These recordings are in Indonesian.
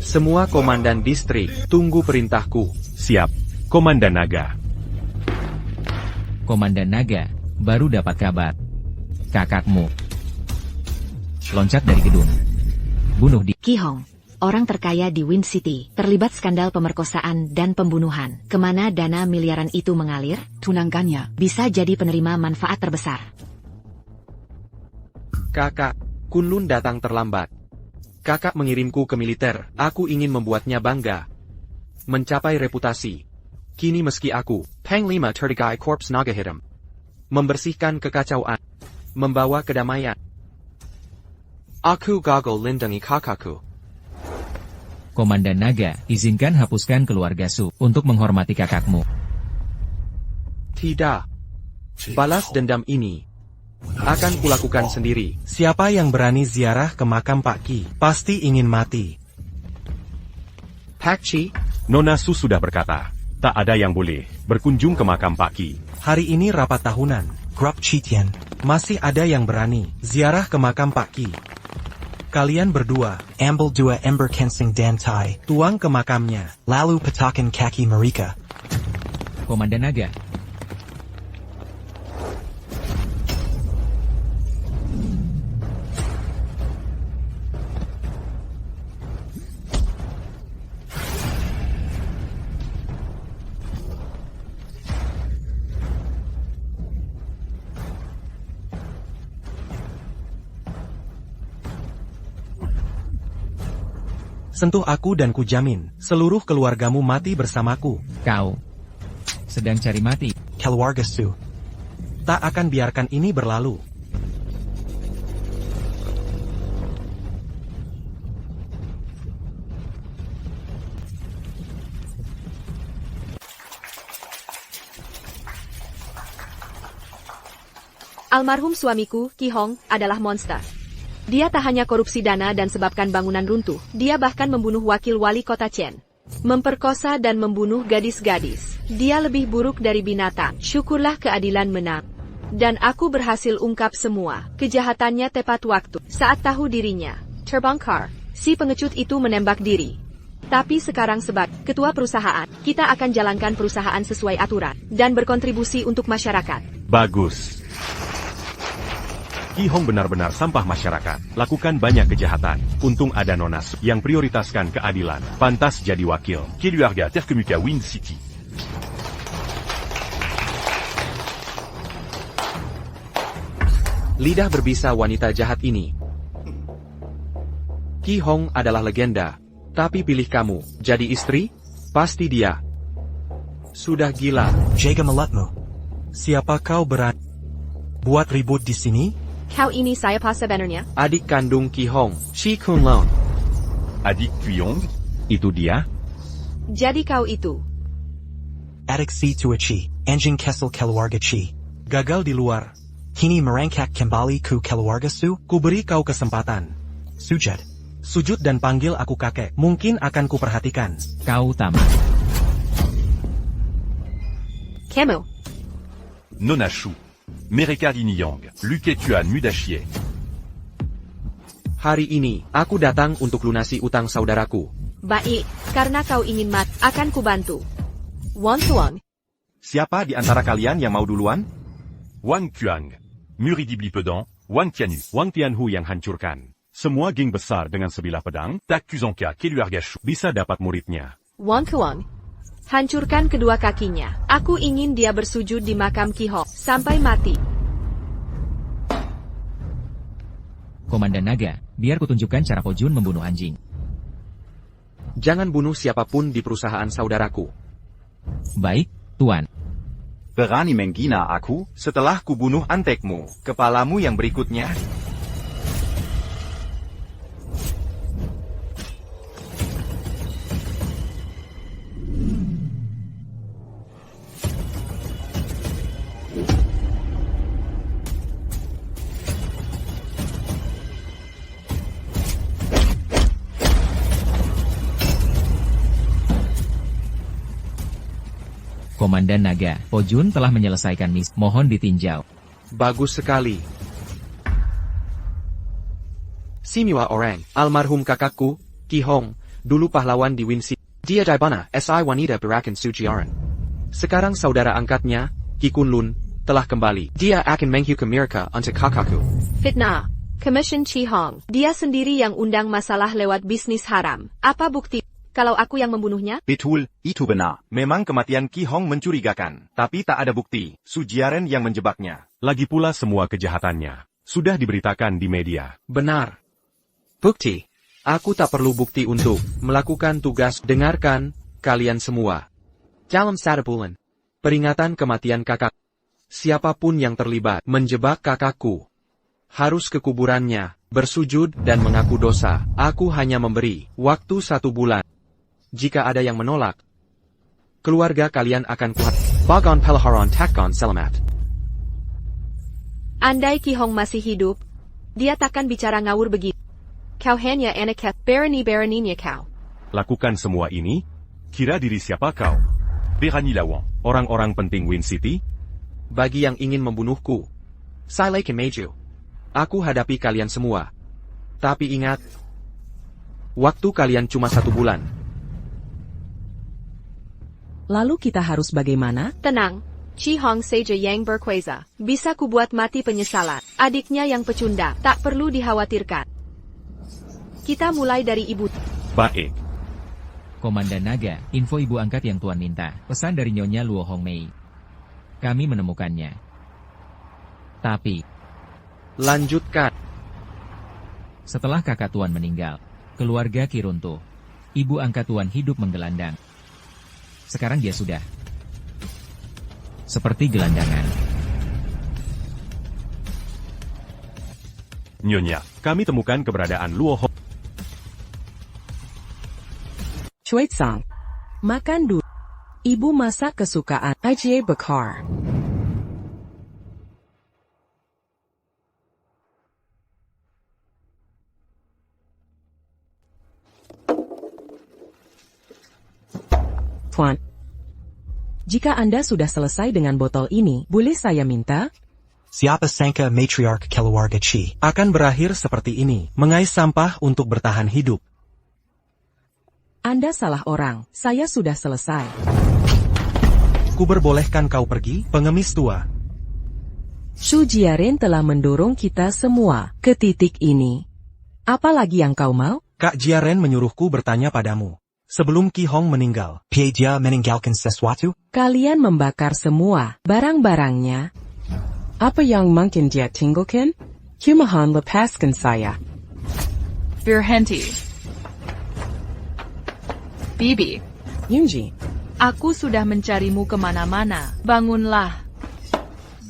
Semua komandan distrik, tunggu perintahku. Siap, Komandan Naga. Komandan Naga, baru dapat kabar. Kakakmu loncat dari gedung. Bunuh di... Ki Hong, orang terkaya di Wind City, terlibat skandal pemerkosaan dan pembunuhan. Kemana dana miliaran itu mengalir? Tunangannya bisa jadi penerima manfaat terbesar. Kakak, Kunlun datang terlambat. Kakak mengirimku ke militer, aku ingin membuatnya bangga. Mencapai reputasi. Kini meski aku, Panglima Tertigai Korps Naga Hitam, membersihkan kekacauan, membawa kedamaian. Aku gagal lindungi kakakku. Komandan Naga, izinkan hapuskan keluarga Su untuk menghormati kakakmu. Tidak. Balas dendam ini akan kulakukan sendiri. Siapa yang berani ziarah ke makam Pak Ki, pasti ingin mati. Pak Chi, Nona Su sudah berkata, tak ada yang boleh berkunjung ke makam Pak Ki. Hari ini rapat tahunan, Grup Chitian. Masih ada yang berani ziarah ke makam Pak Ki. Kalian berdua, ambil 2 ember kensing dan tai, tuang ke makamnya, lalu petakan kaki mereka. Komandan Naga, Sentuh aku dan kujamin, seluruh keluargamu mati bersamaku. kau sedang cari mati. Keluarga Su. Tak akan biarkan ini berlalu. Almarhum suamiku, Ki Hong, adalah monster. Dia tak hanya korupsi dana dan sebabkan bangunan runtuh, dia bahkan membunuh wakil wali kota Chen. Memperkosa dan membunuh gadis-gadis. Dia lebih buruk dari binatang. Syukurlah keadilan menang. Dan aku berhasil ungkap semua kejahatannya tepat waktu. Saat tahu dirinya, terbongkar, si pengecut itu menembak diri. Tapi sekarang sebagai ketua perusahaan, kita akan jalankan perusahaan sesuai aturan dan berkontribusi untuk masyarakat. Bagus. Ki Hong benar-benar sampah masyarakat, lakukan banyak kejahatan. Untung ada Nona Su yang prioritaskan keadilan, pantas jadi wakil. Keluarga terkemuka Wind City. lidah berbisa wanita jahat ini. Ki Hong adalah legenda, tapi pilih kamu jadi istri, pasti dia. Sudah gila. Jaga mulutmu. Siapa kau berani buat ribut di sini? Kau ini siapa sebenarnya? Adik kandung Ki Hong, Shi Kunlun. Adik Kyong? Itu dia? Jadi kau itu. Adik si Tua Chi, anjing kesel keluarga Chi. Gagal di luar. Kini merangkak kembali ke keluarga Su. Kuberi kau kesempatan. Sujud. Sujud dan panggil aku kakek. Mungkin akan kuperhatikan. Kau tamat. Kamu. Nona Shu. Mereka Yang, Luke Tuan Mudashie. Hari ini, aku datang untuk lunasi utang saudaraku. Baik, karena kau ingin mati, akan kubantu. Wang Tuang. Siapa di antara kalian yang mau duluan? Wang Kuang. Muridibli Pedang, Wang Tianhu. Wang Tianhu yang hancurkan semua geng besar dengan sebilah pedang. Tak Kuzongka Keluarga Shu bisa dapat muridnya. Wang Kuang. Hancurkan kedua kakinya. Aku ingin dia bersujud di makam Ki Hong sampai mati. Komandan Naga, biar kutunjukkan cara Pojun membunuh anjing. Jangan bunuh siapapun di perusahaan saudaraku. Baik, Tuan. Berani menghina aku setelah kubunuh antekmu. Kepalamu yang berikutnya. Komandan Naga, Pojun telah menyelesaikan misi. Mohon ditinjau. Bagus sekali. Simiwa orang, almarhum kakakku, Ki Hong, Dulu pahlawan di Win City. Dia Daibana, SI wanita berakan Sujiaran. Sekarang saudara angkatnya, Ki Kunlun, telah kembali. Dia akan menghukum mereka untuk kakakku. Fitnah. Commission Chi Hong. Dia sendiri yang undang masalah lewat bisnis haram. Apa bukti kalau aku yang membunuhnya? Betul, itu benar. Memang kematian Ki Hong mencurigakan. Tapi tak ada bukti. Sujiaren yang menjebaknya. Lagi pula semua kejahatannya sudah diberitakan di media. Benar. Bukti. Aku tak perlu bukti untuk melakukan tugas. Dengarkan, kalian semua. Dalam 1 bulan. Peringatan kematian kakak. Siapapun yang terlibat menjebak kakakku harus ke kuburannya, bersujud dan mengaku dosa. Aku hanya memberi waktu 1 bulan. Jika ada yang menolak, keluarga kalian akan kuhat. Bagon Pelaharan Takon Selamat. Andai Ki Hong masih hidup, dia takkan bicara ngawur begitu. Kau hanya anak berani-beraninya kau. Lakukan semua ini? Kira diri siapa kau? Berani lawan orang-orang penting Win City? Bagi yang ingin membunuhku, saya akan maju. Aku hadapi kalian semua. Tapi ingat, waktu kalian cuma 1 bulan. Lalu kita harus bagaimana? Tenang, Chi Hong saja yang berkuasa. Bisa kubuat mati penyesalan. Adiknya yang pecundang, tak perlu dikhawatirkan. Kita mulai dari ibu. Baik. Komandan Naga, info ibu angkat yang Tuan minta. Pesan dari Nyonya Luo Hong Mei. Kami menemukannya. Tapi, Lanjutkan. setelah kakak Tuan meninggal, keluarga Ki runtuh. Ibu angkat Tuan hidup menggelandang. Sekarang dia sudah seperti gelandangan. Nyonya, kami temukan keberadaan Luo Hong. Cuitsang. Makan dulu. Ibu masak kesukaan Ajay Bakar. Tuan. Jika Anda sudah selesai dengan botol ini, boleh saya minta? Siapa sangka matriarch keluarga Chi akan berakhir seperti ini, mengais sampah untuk bertahan hidup. Anda salah orang, saya sudah selesai. Kuperbolehkan kau pergi, pengemis tua. Su Jiaren telah mendorong kita semua ke titik ini. Apa lagi yang kau mau? Kak Jiaren menyuruhku bertanya padamu. Sebelum Ki Hong meninggal, dia meninggalkan sesuatu? Kalian membakar semua barang-barangnya. Apa yang mungkin dia tinggalkan? Kumohon lepaskan saya. Berhenti. Bibi, Yunji, aku sudah mencarimu kemana-mana. Bangunlah.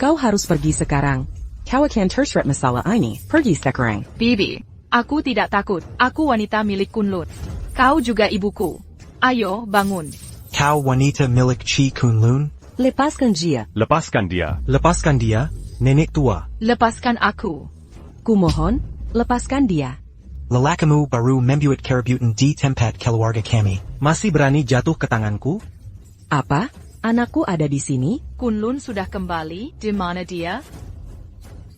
kau harus pergi sekarang. Kau akan terseret masalah ini. Pergi sekarang. Bibi, aku tidak takut. Aku wanita milik Kunlun. Kau juga ibuku. Ayo, bangun. Kau wanita milik Chi Kunlun? Lepaskan dia. Lepaskan dia. Lepaskan dia, nenek tua. Lepaskan aku. Kumohon, lepaskan dia. Lelakamu baru membuat keributan di tempat keluarga kami. Masih berani jatuh ke tanganku? Apa? Anakku ada di sini? Kunlun sudah kembali. Di mana dia?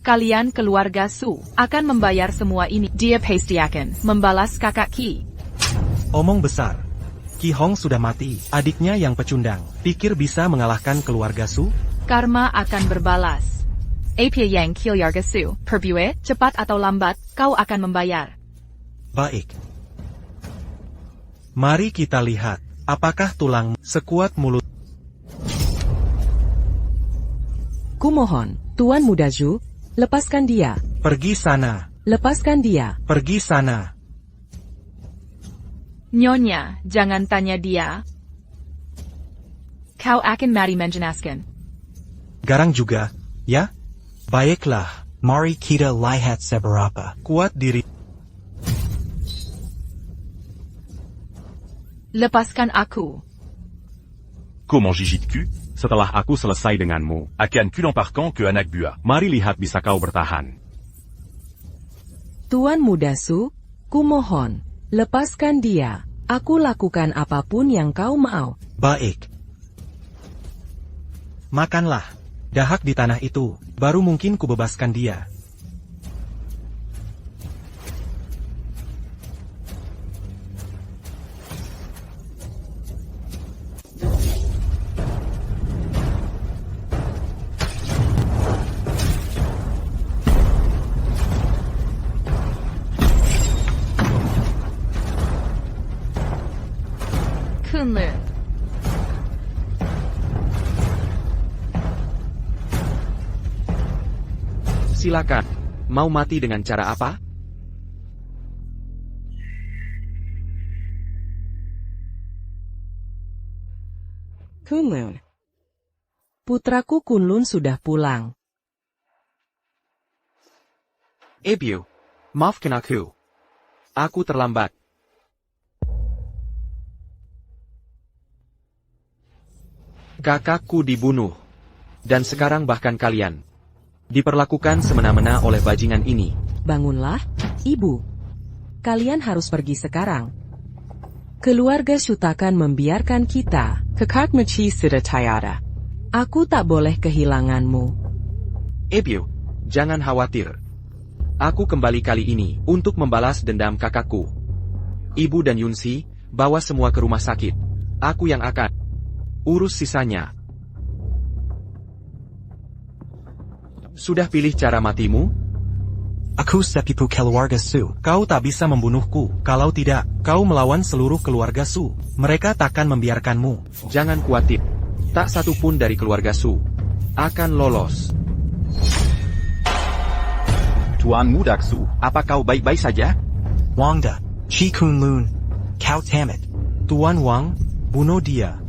Kalian keluarga Su akan membayar semua ini. Dia pasti akan membalas kakak Ki. Omong besar. Ki Hong sudah mati, adiknya yang pecundang. Pikir bisa mengalahkan keluarga Su? Karma akan berbalas. Apa yang keluarga Su perbuat, cepat atau lambat, kau akan membayar. Baik. Mari kita lihat, apakah tulang sekuat mulut. Kumohon, Tuan Muda Zhu, lepaskan dia. Pergi sana. Lepaskan dia. Pergi sana. Nyonya, jangan tanya dia. Kau akan mari menjenaskan. Garang juga, ya? Baiklah, mari kita lihat seberapa kuat diri. Lepaskan aku. Comment gigit cul? Setelah aku selesai denganmu, akan kulamparkan ke anak buah. Mari lihat bisa kau bertahan. Tuan Muda Su, kumohon, lepaskan dia. Aku lakukan apapun yang kau mau. Baik. Makanlah. Dahak di tanah itu, baru mungkin kubebaskan dia. Kunlun. Silakan. Mau mati dengan cara apa? Kunlun. Putraku Kunlun sudah pulang. Ebiu. Maafkan aku. Aku terlambat. Kakakku dibunuh. Dan sekarang bahkan kalian diperlakukan semena-mena oleh bajingan ini. Bangunlah, Ibu. Kalian harus pergi sekarang. Keluarga Shutakan membiarkan kita. Kakak Mechi sudah tiada. Aku tak boleh kehilanganmu. Ebiu, jangan khawatir. Aku kembali kali ini untuk membalas dendam kakakku. Ibu dan Yunsi, bawa semua ke rumah sakit. Aku yang akan urus sisanya. Sudah pilih cara matimu? Aku sepupu keluarga Su. Kau tak bisa membunuhku. Kalau tidak, kau melawan seluruh keluarga Su. Mereka takkan membiarkanmu. Jangan khawatir. Tak satu pun dari keluarga Su akan lolos. Tuan Muda Su, apa kau baik-baik saja? Wangda, Chi Kunlun, kau tamat. Tuan Wang, bunuh dia.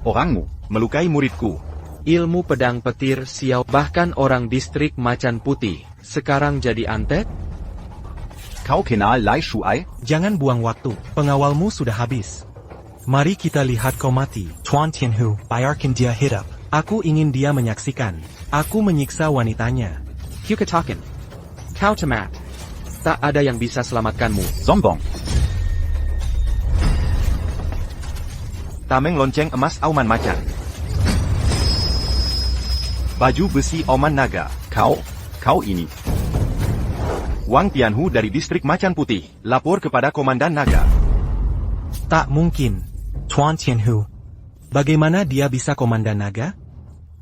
Orangmu melukai muridku. Ilmu pedang petir Xiao, bahkan orang distrik Macan Putih, sekarang jadi antek? Kau kenal Lai Shuai? Jangan buang waktu, pengawalmu sudah habis. Mari kita lihat kau mati. Tuan Tianhu, biarkan dia hidup. Aku ingin dia menyaksikan. Aku menyiksa wanitanya. Kukatakan. Kau tamat. Tak ada yang bisa selamatkanmu. Sombong. Tameng lonceng emas auman macan. Baju besi Oman Naga. Kau ini. Wang Tianhu dari distrik Macan Putih. Lapor kepada Komandan Naga. Tak mungkin. Tuan Tianhu. Bagaimana dia bisa Komandan Naga?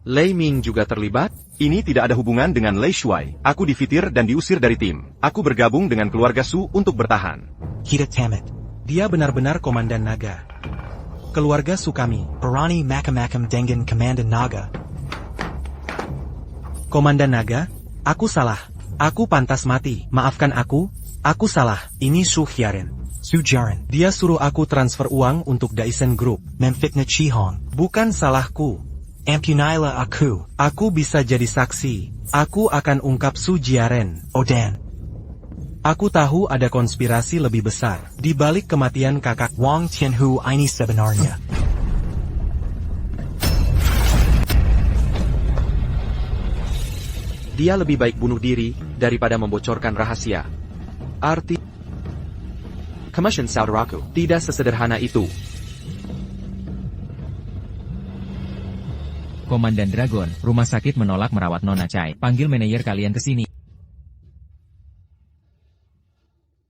Lei Ming juga terlibat? Ini tidak ada hubungan dengan Lei Shuai. Aku difitir dan diusir dari tim. Aku bergabung dengan keluarga Su untuk bertahan. Kita tamat. Dia benar-benar Komandan Naga. Keluarga Su kami. Perani Makam dengan Komandan Naga. Komandan Naga, aku salah. Aku pantas mati. Maafkan aku. Aku salah. Ini Su Hyaren. Su Jaren. Dia suruh aku transfer uang untuk Daisen Group. Memfitnah Chihong. Bukan salahku. Ampunailah aku. Aku bisa jadi saksi. Aku akan ungkap Su Jaren. Odan. Aku tahu ada konspirasi lebih besar di balik kematian kakak Wang Tianhu ini sebenarnya. Dia lebih baik bunuh diri daripada membocorkan rahasia. Arti Commission saudaraku, tidak sesederhana itu. Komandan Dragon, rumah sakit menolak merawat Nona Chai. Panggil manajer kalian ke sini.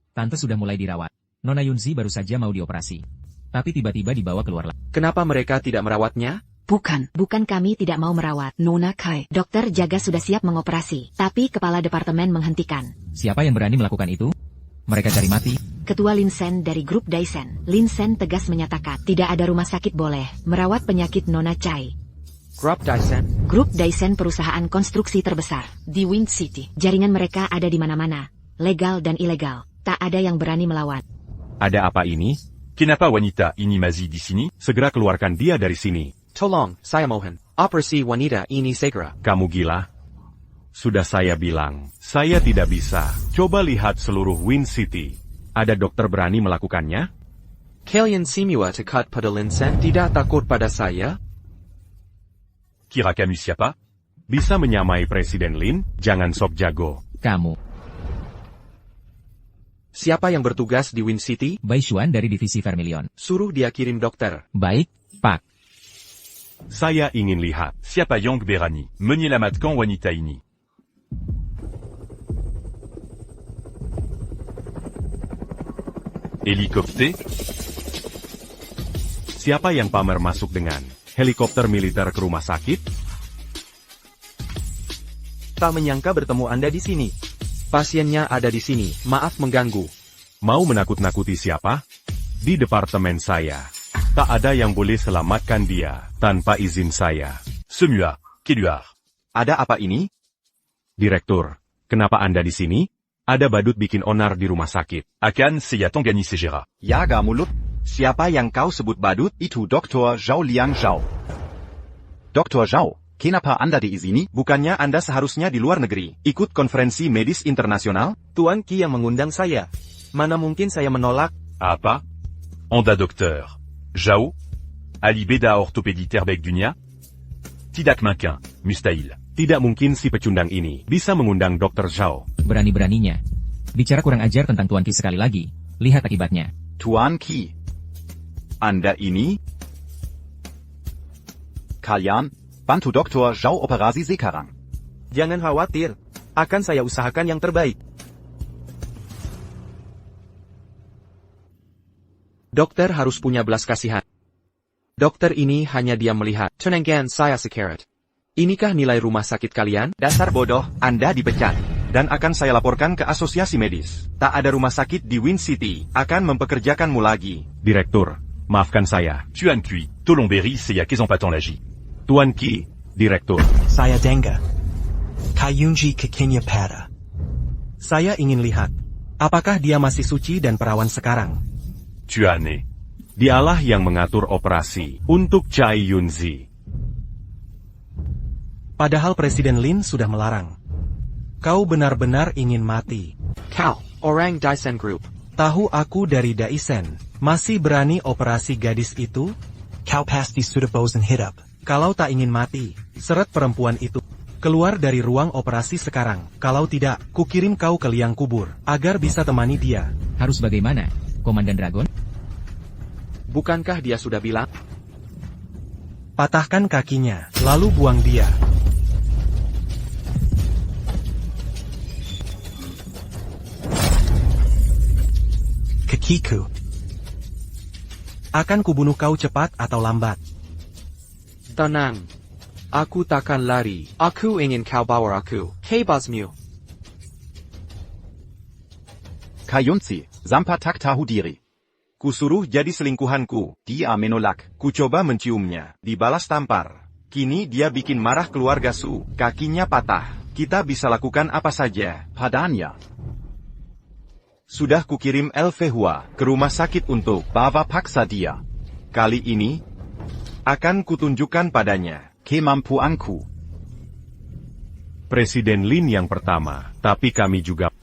Tante sudah mulai dirawat. Nona Yunzi baru saja mau dioperasi. Tapi tiba-tiba dibawa keluar lagi. Kenapa mereka tidak merawatnya? Bukan kami tidak mau merawat Nona Kai. Dokter jaga sudah siap mengoperasi, tapi kepala departemen menghentikan. Siapa yang berani melakukan itu? Mereka cari mati. Ketua Lin Sen dari grup Daisen, Lin Sen tegas menyatakan tidak ada rumah sakit boleh merawat penyakit Nona Chai. Grup Daisen? Grup Daisen perusahaan konstruksi terbesar di Wind City. Jaringan mereka ada di mana-mana, legal dan ilegal. Tak ada yang berani melawan. Ada apa ini? Kenapa wanita ini masih di sini? Segera keluarkan dia dari sini. Tolong, saya mohon. Operasi wanita ini segera. Kamu gila? Sudah saya bilang, saya tidak bisa. Coba lihat seluruh Wind City. Ada dokter berani melakukannya? Kalian semua takut pada Lin Sen? Tidak takut pada saya? Kira kamu siapa? Bisa menyamai Presiden Lin? Jangan sok jago. Kamu. Siapa yang bertugas di Wind City? Bai Xuan dari divisi Vermilion. Suruh dia kirim dokter. Baik, Pak. Saya ingin lihat siapa yang berani menyelamatkan wanita ini. Helikopter? Siapa yang pamer masuk dengan helikopter militer ke rumah sakit? Tak menyangka bertemu Anda di sini. Pasiennya ada di sini. Maaf mengganggu. Mau menakut-nakuti siapa? Di departemen saya. Tak ada yang boleh selamatkan dia tanpa izin saya. Semua, Keluar. Ada apa ini? Direktur, kenapa Anda di sini? Ada badut bikin onar di rumah sakit. Akan saya Tonggani Segera. Jaga mulut. Siapa yang kau sebut badut? Itu Dr. Zhao Liang Zhao. Dr. Zhao, kenapa Anda diizini? Bukannya Anda seharusnya di luar negeri, ikut konferensi medis internasional? Tuan Qi yang mengundang saya. Mana mungkin saya menolak? Apa? Anda dokter. Zhao? Ali beda ortopedi terbek dunia? Tidak mungkin, mustahil. Tidak mungkin si pecundang ini bisa mengundang Dr. Zhao. Berani-beraninya. Bicara kurang ajar tentang Tuan Qi sekali lagi. Lihat akibatnya. Tuan Qi. Anda ini? Kalian, bantu Dr. Zhao operasi sekarang. Jangan khawatir. Akan saya usahakan yang terbaik. Dokter harus punya belas kasihan. Dokter ini hanya diam melihat. Tenangkan saya sekarat. Inikah nilai rumah sakit kalian? Dasar bodoh, Anda dipecat. Dan akan saya laporkan ke asosiasi medis. Tak ada rumah sakit di Wind City. Akan mempekerjakanmu lagi. Direktur, maafkan saya. Tuan Qi, tolong beri saya kesempatan lagi. Tuan Qi, Direktur. Saya Denga. Kayunji Kekinya Pada. Saya ingin lihat. Apakah dia masih suci dan perawan sekarang? Tuan, dialah yang mengatur operasi untuk Chai Yunzi. Padahal Presiden Lin sudah melarang. Kau benar-benar ingin mati. Kau, orang Daisen Group. Tahu aku dari Daisen. Masih berani operasi gadis itu? Kau pasti sudah bosan hidup. Kalau tak ingin mati, seret perempuan itu. Keluar dari ruang operasi sekarang. Kalau tidak, kukirim kau ke liang kubur, agar bisa temani dia. Harus bagaimana, Komandan Dragon? Bukankah dia sudah bilang? Patahkan kakinya, lalu buang dia. Kekiku. Akan kubunuh kau cepat atau lambat. Tenang. Aku takkan lari. Aku ingin kau bawa aku. Kebasmu. Kayunzi, sampai tak tahu diri. Kusuruh jadi selingkuhanku. Dia menolak. Kucoba menciumnya. Dibalas tampar. Kini dia bikin marah keluarga Su. Kakinya patah. Kita bisa lakukan apa saja. Padanya. Sudah kukirim El Fehua ke rumah sakit untuk bawa paksa dia. Kali ini, akan kutunjukkan padanya kemampuanku. Presiden Lin yang pertama, tapi kami juga.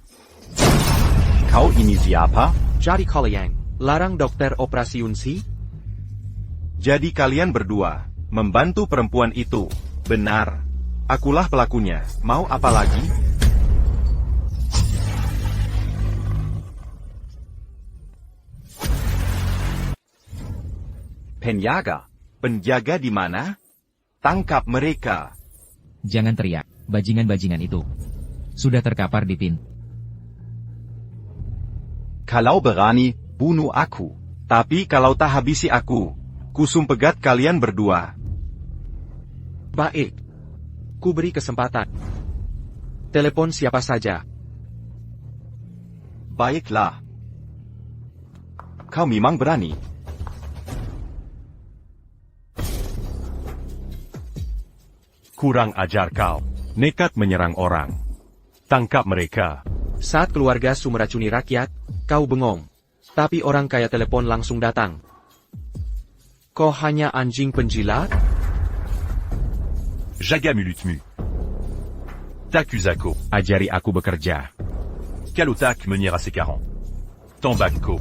Kau ini siapa? Jadi kalian, larang dokter operasi Yunzi? Jadi kalian berdua, membantu perempuan itu. Benar. Akulah pelakunya. Mau apa lagi? Penjaga. Penjaga di mana? Tangkap mereka. Jangan teriak, bajingan-bajingan itu. Sudah terkapar di pintu. Kalau berani, bunuh aku. Tapi kalau tak habisi aku, kusum pegat kalian berdua. Baik. Ku beri kesempatan. Telepon siapa saja. Baiklah. Kau memang berani. Kurang ajar kau. Nekat menyerang orang. Tangkap mereka. Saat keluarga Su meracuni rakyat, kau bengong. Tapi orang kaya telepon langsung datang. Kau hanya anjing penjilat? Jaga mulutmu. Takuzako. Ajari aku bekerja. Kalotak menir à ses 40. Tambako.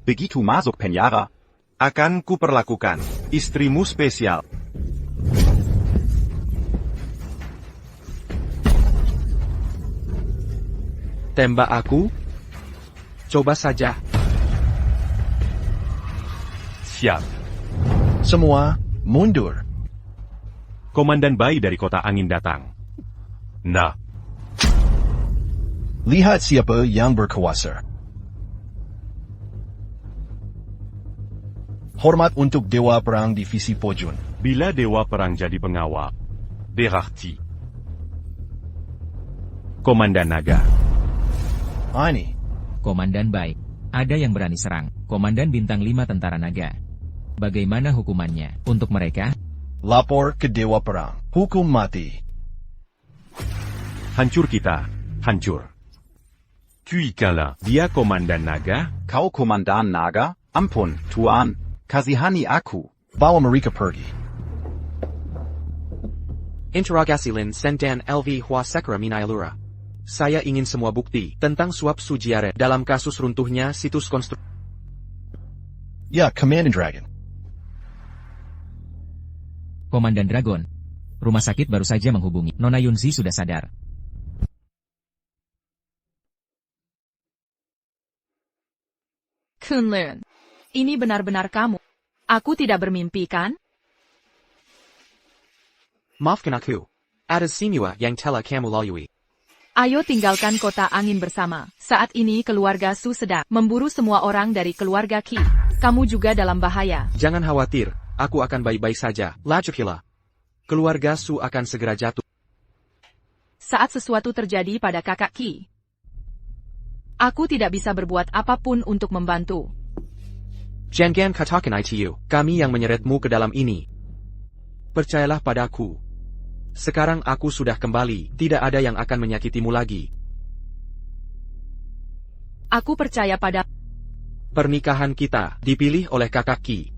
Begitu masuk penjara, akan kuperlakukan istrimu spesial. Tembak aku? Coba saja. Siap. Semua, mundur. Komandan Bai dari kota angin datang. Nah. Lihat siapa yang berkuasa. Hormat untuk Dewa Perang Divisi Pojun. Bila Dewa Perang jadi pengawal. Berarti. Komandan Naga. Ini. Komandan Bai. Ada yang berani serang, Komandan Bintang 5 Tentara Naga. Bagaimana hukumannya untuk mereka? Lapor ke Dewa Perang. Hukum mati. Hancur kita. Hancur. Kuikanlah. Dia Komandan Naga? Kau Komandan Naga? Ampun, Tuan. Kasihani aku. Bawa mereka pergi. Interogasi Lin Sendan LV Hua Sekra Minailura. Saya ingin semua bukti tentang suap Sujiare dalam kasus runtuhnya situs konstruksi. Ya, Komandan Dragon. Komandan Dragon. Rumah sakit baru saja menghubungi. Nona Yunzi sudah sadar. Kunlun. Ini benar-benar kamu. Aku tidak bermimpi kan? Maafkan aku. Ada semua yang telah kamu lalui. Ayo tinggalkan kota angin bersama. Saat ini keluarga Su sedang memburu semua orang dari keluarga Qi. Kamu juga dalam bahaya. Jangan khawatir, aku akan baik-baik saja. Lajukila. Keluarga Su akan segera jatuh. Saat sesuatu terjadi pada kakak Qi, aku tidak bisa berbuat apapun untuk membantu. Jangan katakan itu, kami yang menyeretmu ke dalam ini. Percayalah padaku. Sekarang aku sudah kembali, tidak ada yang akan menyakitimu lagi. Aku percaya pada... Pernikahan kita dipilih oleh kakak Qi.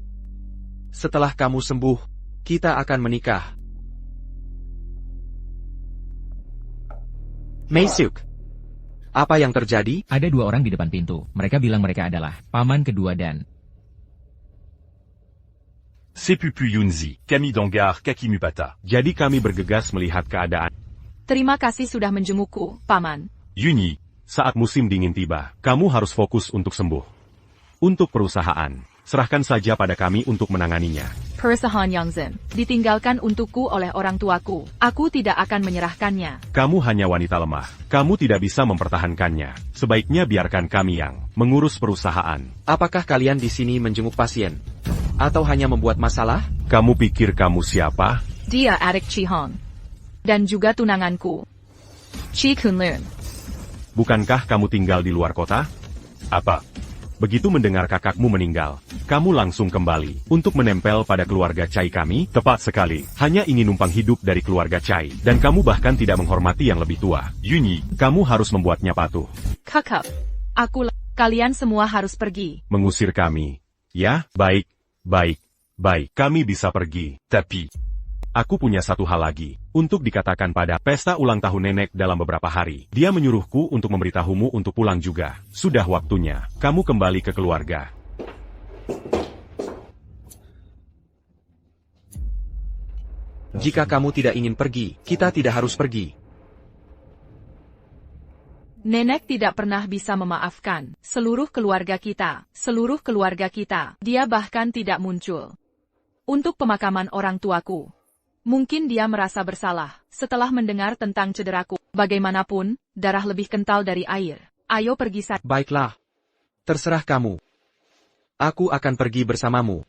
Setelah kamu sembuh, kita akan menikah. Meisuk. Apa yang terjadi? Ada 2 orang di depan pintu. Mereka bilang mereka adalah paman kedua dan... Sepupu Yunzi, kami Dongar Kakimupata. Jadi kami bergegas melihat keadaan. Terima kasih sudah menjengukku, Paman. Yunyi, saat musim dingin tiba, kamu harus fokus untuk sembuh. Untuk perusahaan, serahkan saja pada kami untuk menanganinya. Perusahaan Yangzhen ditinggalkan untukku oleh orang tuaku. Aku tidak akan menyerahkannya. Kamu hanya wanita lemah. Kamu tidak bisa mempertahankannya. Sebaiknya biarkan kami yang mengurus perusahaan. Apakah kalian di sini menjenguk pasien? Atau hanya membuat masalah? Kamu pikir kamu siapa? Dia adik Qi Hong. Dan juga tunanganku, Qi Kunlun. Bukankah kamu tinggal di luar kota? Apa? Begitu mendengar kakakmu meninggal, kamu langsung kembali untuk menempel pada keluarga Cai kami? Tepat sekali. Hanya ingin numpang hidup dari keluarga Cai. Dan kamu bahkan tidak menghormati yang lebih tua. Yunyi, kamu harus membuatnya patuh. Kakak, kalian semua harus pergi. Mengusir kami. Ya, baik. Baik, kami bisa pergi. Tapi, aku punya satu hal lagi. Untuk dikatakan pada pesta ulang tahun nenek dalam beberapa hari. Dia menyuruhku untuk memberitahumu untuk pulang juga. Sudah waktunya. Kamu kembali ke keluarga. Jika kamu tidak ingin pergi, kita tidak harus pergi. Nenek tidak pernah bisa memaafkan seluruh keluarga kita. Dia bahkan tidak muncul untuk pemakaman orang tuaku. Mungkin dia merasa bersalah setelah mendengar tentang cederaku. Bagaimanapun, darah lebih kental dari air. Ayo pergi saja. Baiklah. Terserah kamu. Aku akan pergi bersamamu.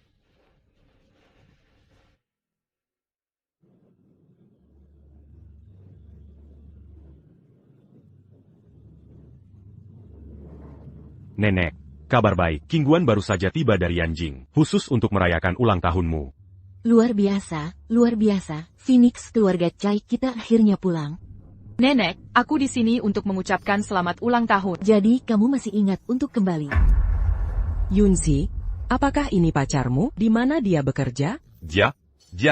Nenek, kabar baik. Kingguan baru saja tiba dari Yanjing, khusus untuk merayakan ulang tahunmu. Luar biasa. Phoenix keluarga Cai kita akhirnya pulang. Nenek, aku di sini untuk mengucapkan selamat ulang tahun. Jadi kamu masih ingat untuk kembali. Yunzi, apakah ini pacarmu? Di mana dia bekerja? Dia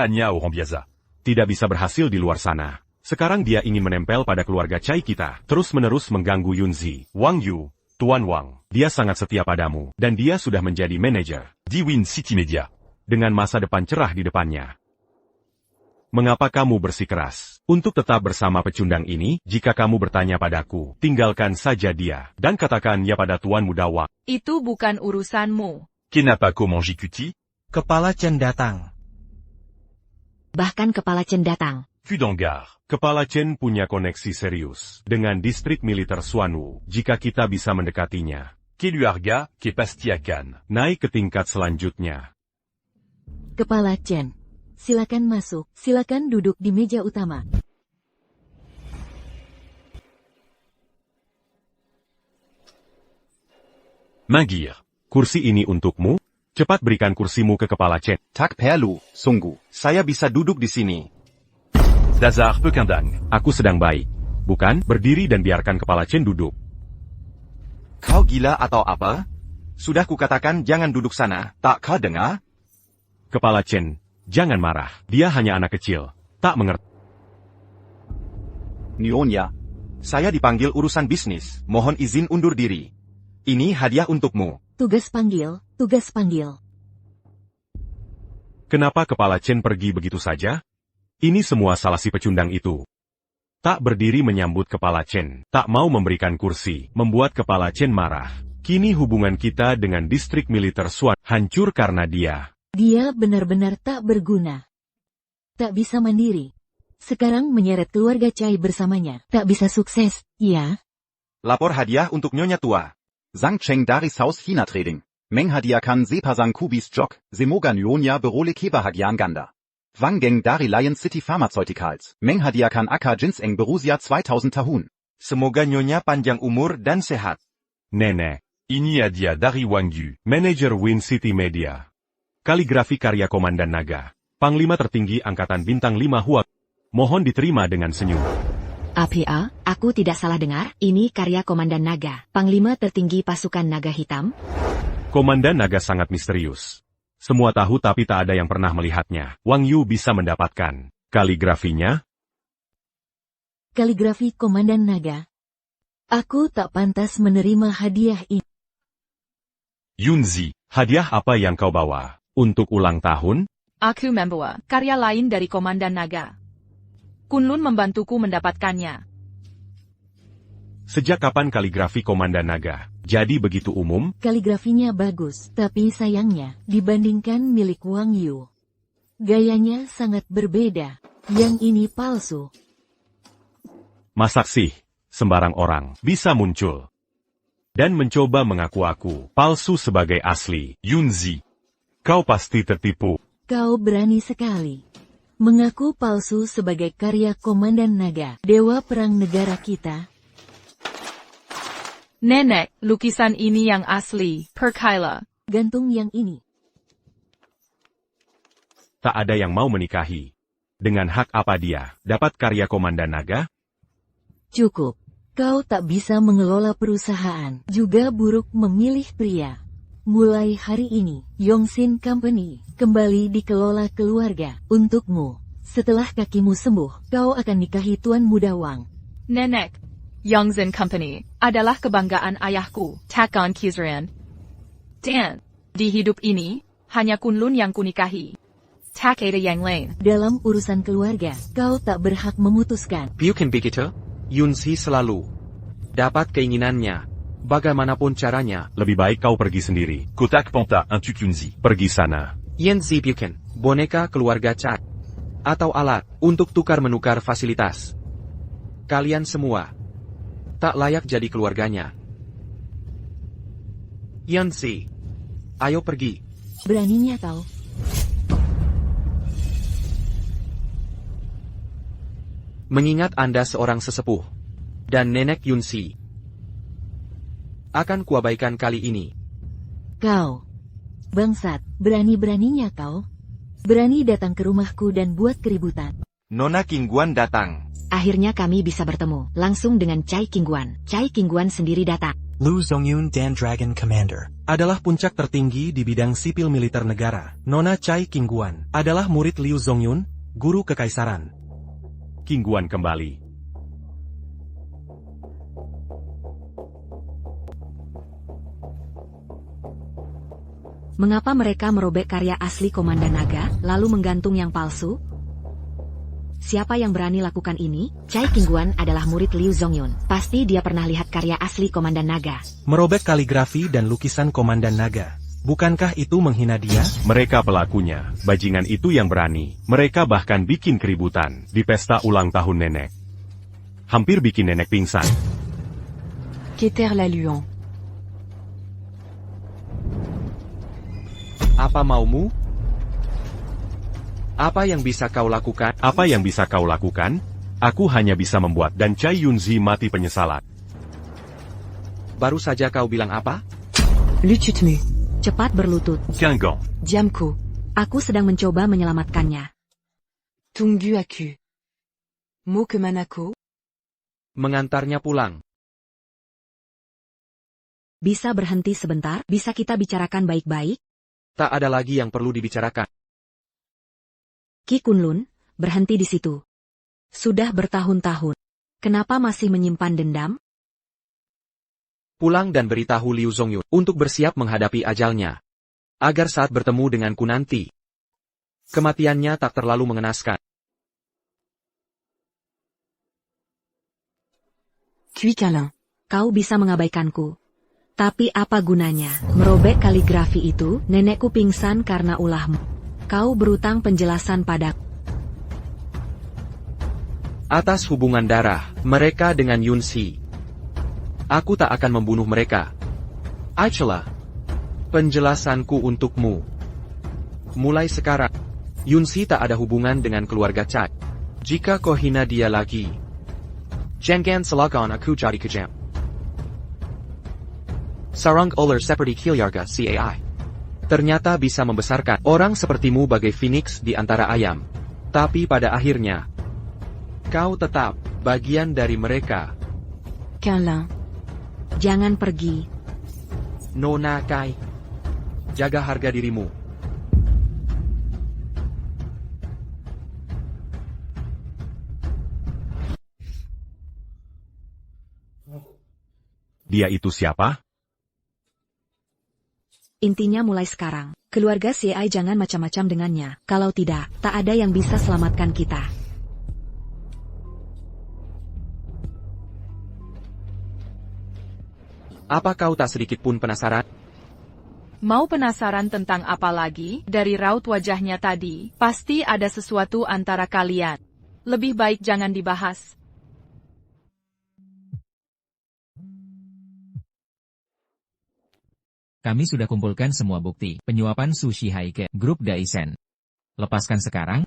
hanya orang biasa. Tidak bisa berhasil di luar sana. Sekarang dia ingin menempel pada keluarga Cai kita, terus-menerus mengganggu Yunzi. Wang Yu, Tuan Wang, dia sangat setia padamu, dan dia sudah menjadi manajer di Win City Media, dengan masa depan cerah di depannya. Mengapa kamu bersikeras untuk tetap bersama pecundang ini? Jika kamu bertanya padaku, tinggalkan saja dia, dan katakan ya pada Tuan Muda Wang. Itu bukan urusanmu. Kenapa kau mangi-kuti? Kepala Chen datang. Bahkan Kepala Chen datang. Kudonggar, Kepala Chen punya koneksi serius dengan distrik militer Suanwu. Jika kita bisa mendekatinya, keluarga pasti akan naik ke tingkat selanjutnya. Kepala Chen, silakan masuk, silakan duduk di meja utama. Magir, kursi ini untukmu. Cepat berikan kursimu ke kepala Chen. Tak perlu, sungguh. Saya bisa duduk di sini. Dazar Pekandang. Aku sedang baik. Bukan, berdiri dan biarkan kepala Chen duduk. Kau gila atau apa? Sudah kukatakan jangan duduk sana, tak kau dengar? Kepala Chen, jangan marah. Dia hanya anak kecil. Tak mengerti. Nyonya, saya dipanggil urusan bisnis. Mohon izin undur diri. Ini hadiah untukmu. Tugas panggil, tugas panggil. Kenapa kepala Chen pergi begitu saja? Ini semua salah si pecundang itu. Tak berdiri menyambut kepala Chen, tak mau memberikan kursi, membuat kepala Chen marah. Kini hubungan kita dengan distrik militer Swan hancur karena dia. Dia benar-benar tak berguna. Tak bisa mandiri. Sekarang menyeret keluarga Chai bersamanya. Tak bisa sukses, ya? Lapor hadiah untuk Nyonya tua. Zhang Cheng dari South China Trading. Meng hadiahkan Sepasang Kubis Jok, Semoga Nyonya beroleh kebahagiaan ganda. Wang Geng dari Lion City Pharmaceuticals. Meng hadiahkan Aka Ginseng Berusia 2000 tahun. Semoga Nyonya panjang umur dan sehat. Nenek, ini hadiah dari Wang Yu, manajer Wind City Media. Kaligrafi karya Komandan Naga. Panglima tertinggi Angkatan Bintang 5 Hua. Mohon diterima dengan senyum. APA, aku tidak salah dengar, ini karya Komandan Naga, Panglima tertinggi pasukan Naga Hitam? Komandan Naga sangat misterius. Semua tahu tapi tak ada yang pernah melihatnya. Wang Yu bisa mendapatkan kaligrafinya? Kaligrafi Komandan Naga. Aku tak pantas menerima hadiah ini. Yunzi, hadiah apa yang kau bawa? Untuk ulang tahun? Aku membawa karya lain dari Komandan Naga. Kunlun membantuku mendapatkannya. Sejak kapan kaligrafi Komandan Naga jadi begitu umum? Kaligrafinya bagus, tapi sayangnya, dibandingkan milik Wang Yu, gayanya sangat berbeda. Yang ini palsu. Masak sih, sembarang orang bisa muncul dan mencoba mengaku-aku palsu sebagai asli. Yunzi, kau pasti tertipu. Kau berani sekali mengaku palsu sebagai karya Komandan Naga, dewa perang negara kita. Nenek, lukisan ini yang asli, Perkaila. Gantung yang ini. Tak ada yang mau menikahi. Dengan hak apa dia dapat karya Komandan Naga? Cukup. Kau tak bisa mengelola perusahaan, juga buruk memilih pria. Mulai hari ini, Yongxin Company kembali dikelola keluarga. Untukmu, setelah kakimu sembuh, kau akan nikahi Tuan Muda Wang. Nenek, Yongxin Company adalah kebanggaan ayahku, Takon Kizran. Dan, di hidup ini, hanya Kunlun yang kunikahi. Tak ada yang lain. Dalam urusan keluarga, kau tak berhak memutuskan. Bukan begitu? Yunzi selalu dapat keinginannya. Bagaimanapun caranya. Lebih baik kau pergi sendiri. Kotak Ponta untuk Yunzi. Pergi sana. Yunzi bukan boneka keluarga Chai. Atau alat untuk tukar-menukar fasilitas. Kalian semua tak layak jadi keluarganya. Yunzi, ayo pergi. Beraninya kau. Mengingat Anda seorang sesepuh dan nenek Yunzi, akan kuabaikan kali ini. Kau, bangsat, berani-beraninya kau. Berani datang ke rumahku dan buat keributan. Nona Qingguan datang. Akhirnya kami bisa bertemu, langsung dengan Chai Qingguan. Chai Qingguan sendiri datang. Lu Zongyun Dan Dragon Commander adalah puncak tertinggi di bidang sipil militer negara. Nona Chai Qingguan adalah murid Liu Zongyun, guru kekaisaran. Qingguan kembali. Mengapa mereka merobek karya asli Komandan Naga, lalu menggantung yang palsu? Siapa yang berani lakukan ini? Chai Qingguan adalah murid Liu Zongyun. Pasti dia pernah lihat karya asli Komandan Naga. Merobek kaligrafi dan lukisan Komandan Naga. Bukankah itu menghina dia? Mereka pelakunya. Bajingan itu yang berani. Mereka bahkan bikin keributan di pesta ulang tahun nenek. Hampir bikin nenek pingsan. Keter la Luon. Apa maumu? Apa yang bisa kau lakukan? Apa yang bisa kau lakukan? Aku hanya bisa membuat dan Chai Yunzi mati penyesalan. Baru saja kau bilang apa? Lututmu. Cepat berlutut. Guingamp. Diamku. Aku sedang mencoba menyelamatkannya. Tunggu aku. Mau kemana aku? Mengantarnya pulang. Bisa berhenti sebentar? Bisa kita bicarakan baik-baik? Tak ada lagi yang perlu dibicarakan. Qi Kunlun, berhenti di situ. Sudah bertahun-tahun. Kenapa masih menyimpan dendam? Pulang dan beritahu Liu Zongyun untuk bersiap menghadapi ajalnya. Agar saat bertemu denganku nanti, kematiannya tak terlalu mengenaskan. Qi Kalin, kau bisa mengabaikanku. Tapi apa gunanya? Merobek kaligrafi itu, nenekku pingsan karena ulahmu. Kau berutang penjelasan padaku. Atas hubungan darah mereka dengan Yunxi, aku tak akan membunuh mereka. Aichela, penjelasanku untukmu. Mulai sekarang, Yunxi tak ada hubungan dengan keluarga Cai. Jika kau hina dia lagi, jangan salahkan aku jadi kejam. Sarang ular seperti keluarga Cai ternyata bisa membesarkan orang sepertimu bagai phoenix di antara ayam. Tapi pada akhirnya, kau tetap bagian dari mereka. Kalin, jangan pergi. Nona Kai, jaga harga dirimu. Dia itu siapa? Intinya mulai sekarang, keluarga Cai jangan macam-macam dengannya. Kalau tidak, tak ada yang bisa selamatkan kita. Apa kau tak sedikit pun penasaran? Mau penasaran tentang apa lagi? Dari raut wajahnya tadi, pasti ada sesuatu antara kalian. Lebih baik jangan dibahas. Kami sudah kumpulkan semua bukti penyuapan Su Shihai ke grup Daisen. Lepaskan sekarang?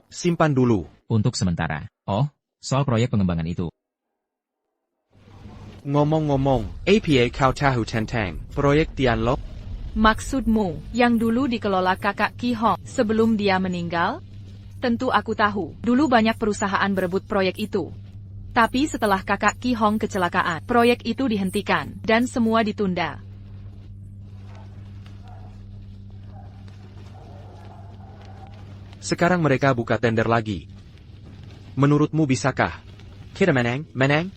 Simpan dulu. Untuk sementara. Oh, soal proyek pengembangan itu. Ngomong-ngomong, apa kau tahu tentang proyek Tianlo? Maksudmu, yang dulu dikelola kakak Qi Hong sebelum dia meninggal? Tentu aku tahu, dulu banyak perusahaan berebut proyek itu. Tapi setelah kakak Qi Hong kecelakaan, proyek itu dihentikan, dan semua ditunda. Sekarang mereka buka tender lagi. Menurutmu bisakah kita menang?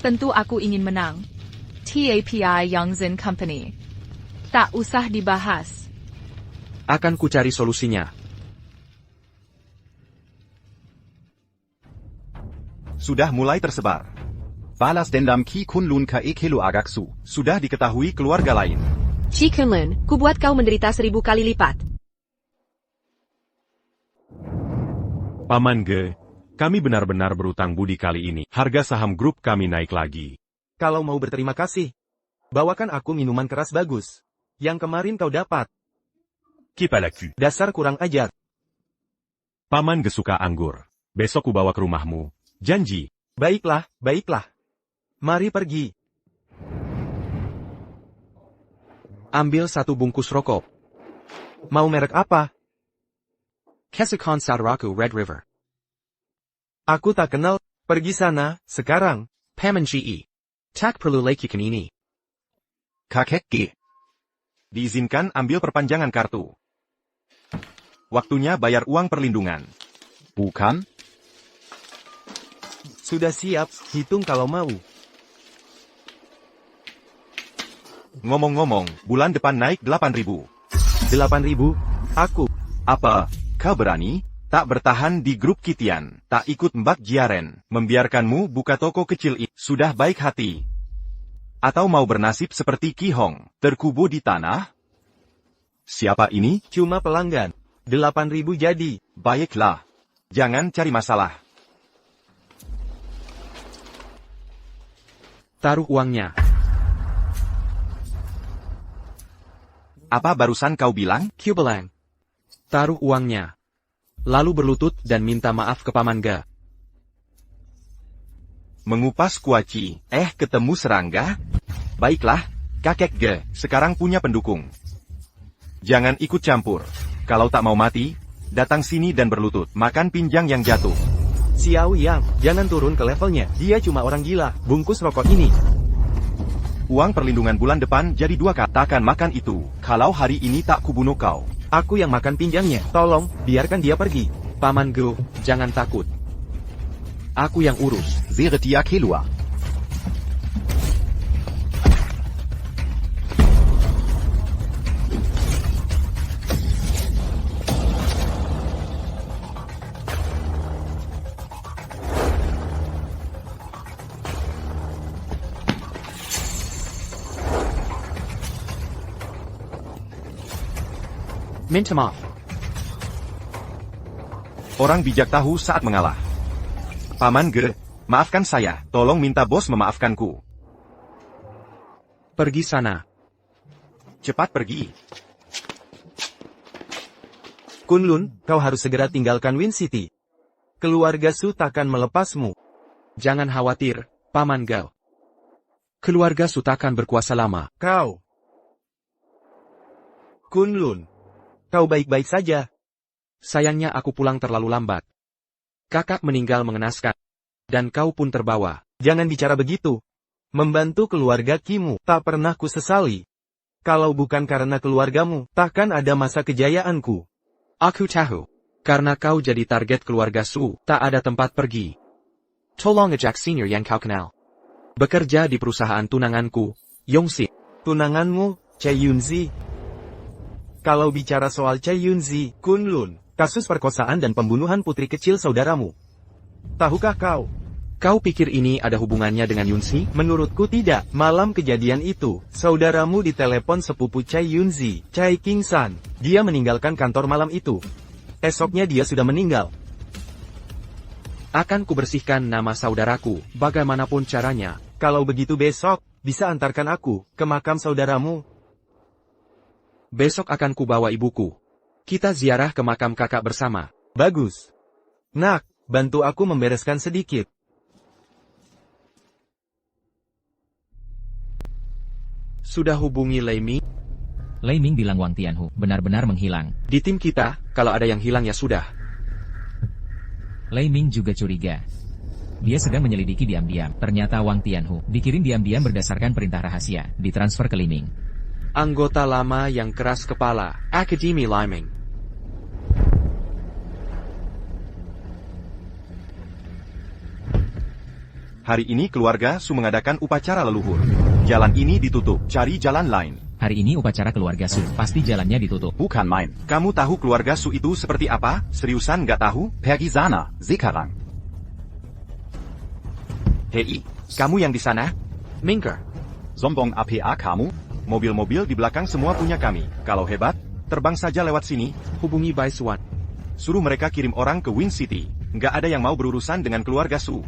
Tentu aku ingin menang. TAPI Yongzhen Company. Tak usah dibahas. Akan ku cari solusinya. Sudah mulai tersebar. Balas dendam Qi Kunlun ke Kelu Agaksu sudah diketahui keluarga lain. Qi Kunlun, kubuat kau menderita 1000 kali lipat. Paman Ge, kami benar-benar berutang budi kali ini. Harga saham grup kami naik lagi. Kalau mau berterima kasih, bawakan aku minuman keras bagus. Yang kemarin kau dapat. Kipalaku. Dasar kurang ajar. Paman Ge suka anggur. Besok ku bawa ke rumahmu. Janji. Baiklah. Mari pergi. Ambil 1 bungkus rokok. Mau merek apa? Kesukaan saudaraku Red River. Aku tak kenal. Pergi sana, sekarang. Paman Ji. Tak perlu lakukan ini. Kakek G. Diizinkan ambil perpanjangan kartu. Waktunya bayar uang perlindungan. Bukan? Sudah siap, hitung kalau mau. Ngomong-ngomong, bulan depan naik 8.000. 8.000? Aku. Apa? Kau berani? Tak bertahan di grup Kitian, tak ikut Mbak Jiaren, membiarkanmu buka toko kecil itu. Sudah baik hati. Atau mau bernasib seperti Qi Hong, terkubur di tanah? Siapa ini? Cuma pelanggan. 8.000 jadi. Baiklah. Jangan cari masalah. Taruh uangnya. Apa barusan kau bilang? Kubelang. Taruh uangnya. Lalu berlutut dan minta maaf ke Paman Ge. Mengupas kuaci. Ketemu serangga? Baiklah. Kakek Ge, sekarang punya pendukung. Jangan ikut campur. Kalau tak mau mati, datang sini dan berlutut. Makan pinjang yang jatuh. Xiao Yang, jangan turun ke levelnya. Dia cuma orang gila. Bungkus rokok ini. Uang perlindungan bulan depan jadi 2 katakan makan itu. Kalau hari ini tak kubunuh kau. Aku yang makan pinjangnya. Tolong, biarkan dia pergi. Paman Ge, jangan takut. Aku yang urus. Seretia Kelua. Minta maaf. Orang bijak tahu saat mengalah. Paman Ge, maafkan saya. Tolong minta bos memaafkanku. Pergi sana. Cepat pergi. Kunlun, kau harus segera tinggalkan Wind City. Keluarga Su takkan melepasmu. Jangan khawatir, Paman Ge. Keluarga Su takkan berkuasa lama. Kau. Kunlun. Kau baik-baik saja. Sayangnya aku pulang terlalu lambat. Kakak meninggal mengenaskan. Dan kau pun terbawa. Jangan bicara begitu. Membantu keluarga Kimu tak pernah kusesali. Kalau bukan karena keluargamu, takkan ada masa kejayaanku. Aku tahu. Karena kau jadi target keluarga Su, tak ada tempat pergi. Tolong ajak senior yang kau kenal. Bekerja di perusahaan tunanganku, Yongsi. Tunanganmu, Chai Yunzi. Kalau bicara soal Chai Yunzi, Kunlun, kasus perkosaan dan pembunuhan putri kecil saudaramu. Tahukah kau? Kau pikir ini ada hubungannya dengan Yunzi? Menurutku tidak. Malam kejadian itu, saudaramu ditelepon sepupu Chai Yunzi, Chai Kingsan. Dia meninggalkan kantor malam itu. Esoknya dia sudah meninggal. Akan kubersihkan nama saudaraku, bagaimanapun caranya. Kalau begitu besok, bisa antarkan aku ke makam saudaramu. Besok akan kubawa ibuku. Kita ziarah ke makam kakak bersama. Bagus. Nak, bantu aku membereskan sedikit. Sudah hubungi Lei Ming? Lei Ming bilang Wang Tianhu benar-benar menghilang. Di tim kita, kalau ada yang hilang ya sudah. Lei Ming juga curiga. Dia sedang menyelidiki diam-diam. Ternyata Wang Tianhu dikirim diam-diam berdasarkan perintah rahasia, ditransfer ke Lei Ming. Anggota lama yang keras kepala, Akademi Liming. Hari ini keluarga Su mengadakan upacara leluhur. Jalan ini ditutup, cari jalan lain. Hari ini upacara keluarga Su, pasti jalannya ditutup. Bukan main. Kamu tahu keluarga Su itu seperti apa? Seriusan nggak tahu? Pergi sana, sekarang. Hei, kamu yang di sana? Minker. Sombong APA kamu? Mobil-mobil di belakang semua punya kami. Kalau hebat, terbang saja lewat sini. Hubungi Bai Suan. Suruh mereka kirim orang ke Wind City. Nggak ada yang mau berurusan dengan keluarga Su.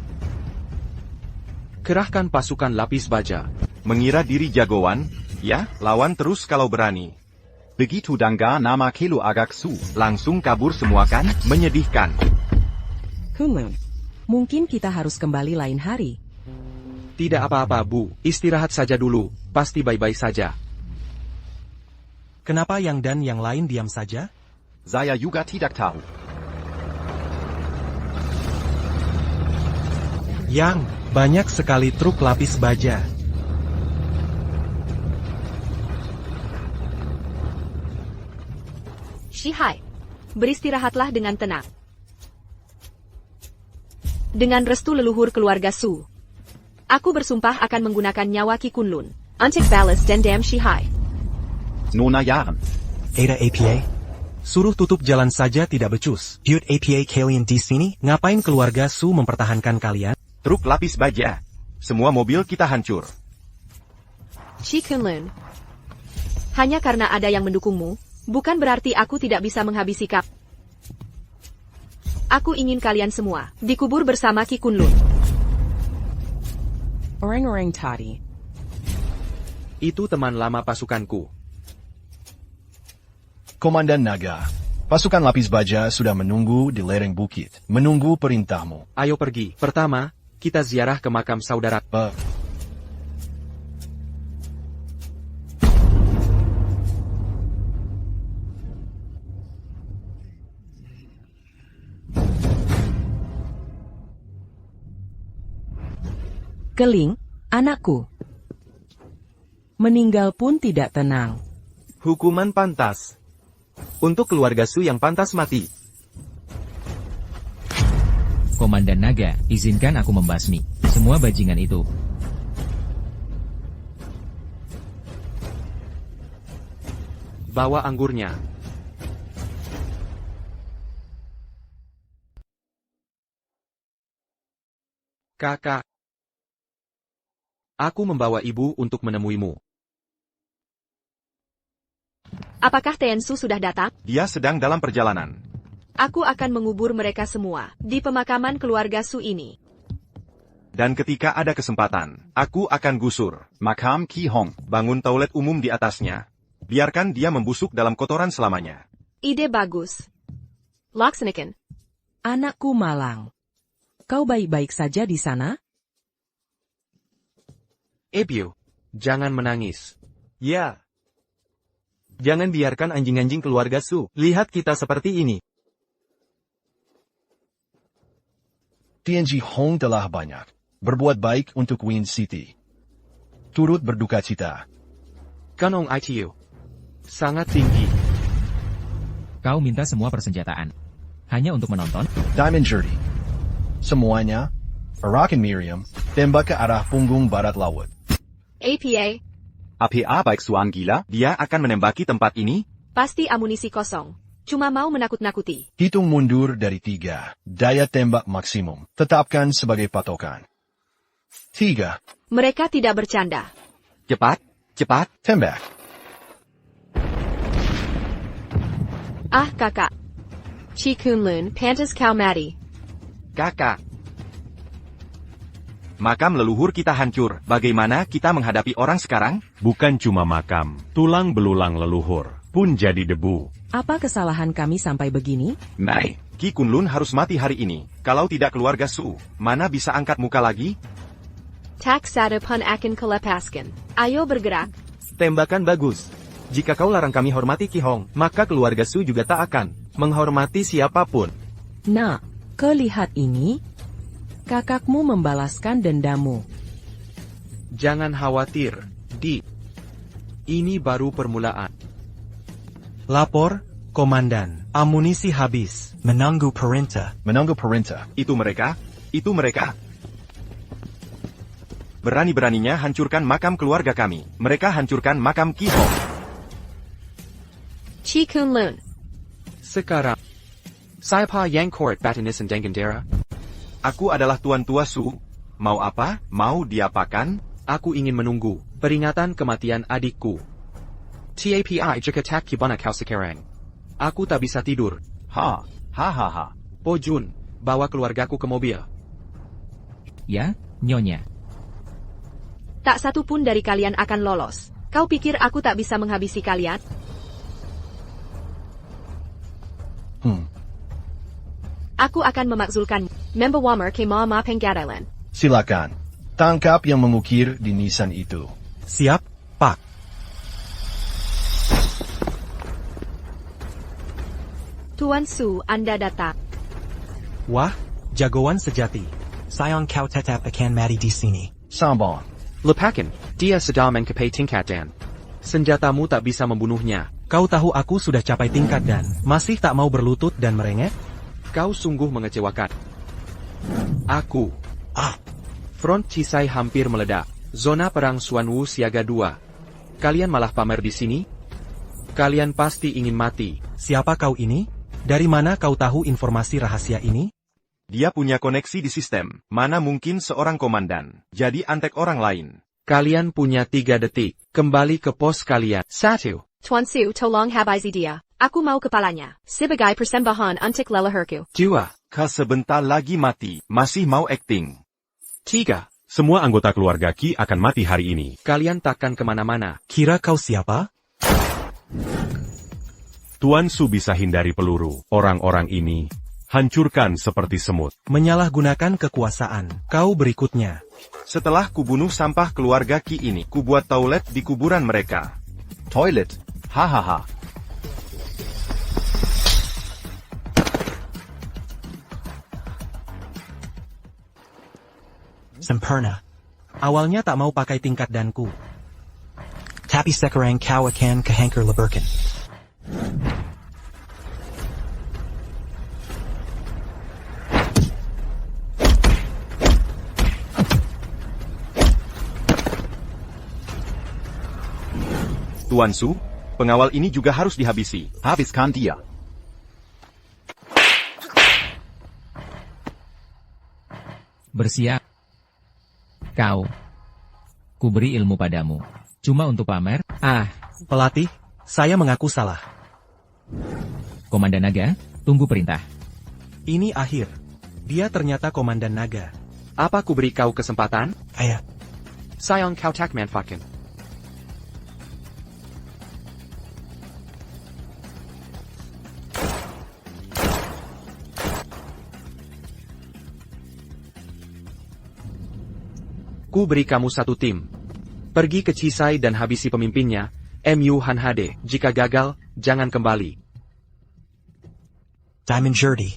Kerahkan pasukan lapis baja. Mengira diri jagoan? Ya, lawan terus kalau berani. Begitu dangga nama Kelu agak Su. Langsung kabur semua kan? Menyedihkan. Kunlun, mungkin kita harus kembali lain hari. Tidak apa-apa, Bu. Istirahat saja dulu. Pasti baik-baik saja. Kenapa Yang dan yang lain diam saja? Saya juga tidak tahu. Yang, banyak sekali truk lapis baja. Shihai, beristirahatlah dengan tenang. Dengan restu leluhur keluarga Su, aku bersumpah akan menggunakan nyawa Ki Kunlun untuk balas dendam Shihai. Nona Jahren. Ada APA? Suruh tutup jalan saja tidak becus. Buat APA kalian di sini? Ngapain keluarga Su mempertahankan kalian? Truk lapis baja. Semua mobil kita hancur. Shi Kunlun, hanya karena ada yang mendukungmu, bukan berarti aku tidak bisa menghabisi kap. Aku ingin kalian semua dikubur bersama Ki Kunlun. Orang-orang tadi. Itu teman lama pasukanku. Komandan Naga, pasukan lapis baja sudah menunggu di lereng bukit. Menunggu perintahmu. Ayo pergi. Pertama, kita ziarah ke makam saudara. Keling, anakku. Meninggal pun tidak tenang. Hukuman pantas. Untuk keluarga Su yang pantas mati. Komandan Naga, izinkan aku membasmi semua bajingan itu. Bawa anggurnya. Kakak. Aku membawa ibu untuk menemuimu. Apakah Tiansu sudah datang? Dia sedang dalam perjalanan. Aku akan mengubur mereka semua di pemakaman keluarga Su ini. Dan ketika ada kesempatan, aku akan gusur Makam Ki Hong. bangun toilet umum di atasnya. Biarkan dia membusuk dalam kotoran selamanya. Ide bagus. Laksanakan. Anakku malang. Kau baik-baik saja di sana? Ebio, jangan menangis. Ya. Jangan biarkan anjing-anjing keluarga Su lihat kita seperti ini. TNG Hong telah banyak berbuat baik untuk Wind City. Turut berduka cita. Kanong ITU. Sangat tinggi. Kau minta semua persenjataan. Hanya untuk menonton? Diamond Journey. Semuanya, Arakan Miriam, tembak ke arah punggung barat laut. APA, APA baik Suan gila? Dia akan menembaki tempat ini? pasti amunisi kosong. Cuma mau menakut-nakuti. Hitung mundur dari 3. Daya tembak maksimum. Tetapkan sebagai patokan. 3. Mereka tidak bercanda. Cepat, cepat. Tembak. Ah, kakak. Chi Kunlun, pantas kau mati. Kakak. Makam leluhur kita hancur. Bagaimana kita menghadapi orang sekarang? Bukan cuma makam, tulang belulang leluhur pun jadi debu. Apa kesalahan kami sampai begini? Nai, Ki Kunlun harus mati hari ini. Kalau tidak keluarga Su, mana bisa angkat muka lagi? Tak sada pun akan kelepaskan. Ayo bergerak. Tembakan bagus. Jika kau larang kami hormati Ki Hong, maka keluarga Su juga tak akan menghormati siapapun. Nah, kau lihat ini. Kakakmu membalaskan dendamu. Jangan khawatir, Di. Ini baru permulaan. Lapor, Komandan. Amunisi habis. Menunggu perintah. Menunggu perintah. Itu mereka? Itu mereka? Berani-beraninya hancurkan makam keluarga kami. Mereka hancurkan makam Ki Hong. Chi Kunlun. Sekarang, Saipa Yang Court Batanisan Dengandera. Aku adalah Tuan Tua Su. Mau apa? Mau diapakan? Aku ingin menunggu peringatan kematian adikku. TAPI jika tak kibana kau sekarang. Aku tak bisa tidur. Ha. Pojun, bawa keluargaku ke mobil. Ya, Nyonya. Tak satu pun dari kalian akan lolos. Kau pikir aku tak bisa menghabisi kalian? Aku akan memakzulkan member Wamer ke Mama Penggadalan. Silakan. Tangkap yang mengukir di nisan itu. Siap, Pak. Tuan Su, Anda datang. Wah, jagoan sejati. Sayang kau tetap akan mati di sini. Sambon. Lepakan, dia sedang mengcapai tingkat dan senjatamu tak bisa membunuhnya. Kau tahu aku sudah capai tingkat dan masih tak mau berlutut dan merengek? Kau sungguh mengecewakan. Aku. Front Cisai hampir meledak. Zona perang Suanwu siaga 2. Kalian malah pamer di sini? Kalian pasti ingin mati. Siapa kau ini? Dari mana kau tahu informasi rahasia ini? Dia punya koneksi di sistem. Mana mungkin seorang komandan jadi antek orang lain. Kalian punya 3 detik. Kembali ke pos kalian. 1. Tuan Su, tolong habisi dia. Aku mau kepalanya. Sebagai persembahan untuk leluhurku. 2. Kau sebentar lagi mati. Masih mau acting. 3. Semua anggota keluarga Ki akan mati hari ini. Kalian takkan kemana-mana. Kira kau siapa? Tuan Su bisa hindari peluru. Orang-orang ini hancurkan seperti semut. Menyalahgunakan kekuasaan. Kau berikutnya. Setelah kubunuh sampah keluarga Ki ini, kubuat toilet di kuburan mereka. Toilet. Hahaha. Sempurna. Awalnya tak mau pakai tingkat danku. Tapi sekarang kau akan kehancur leberkan. Tuan Su, pengawal ini juga harus dihabisi. Habiskan dia. Bersiap. Kau. Kuberi ilmu padamu. Cuma untuk pamer? Pelatih, saya mengaku salah. Komandan Naga, tunggu perintah. Ini akhir. Dia ternyata Komandan Naga. Apa ku beri kau kesempatan? Ayah. Sayang kau tak manfaatkan. Ku beri kamu satu tim. Pergi ke Cisai dan habisi pemimpinnya, Mu Han Hade. Jika gagal, jangan kembali. Diamond Jerdy.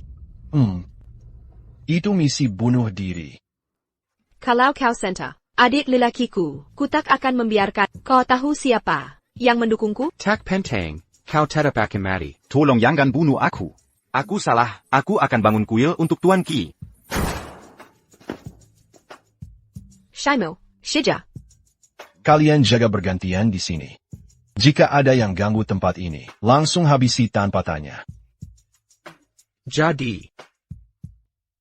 Itu misi bunuh diri. Kalau kau senta, adik lelakiku, ku tak akan membiarkan. Kau tahu siapa yang mendukungku? Tak Pentang, kau tetap akan mati. Tolong jangan bunuh aku. Aku salah, aku akan bangun kuil untuk Tuan Qi. Shaimo, Shija. Kalian jaga bergantian di sini. Jika ada yang ganggu tempat ini, langsung habisi tanpa tanya. Jadi,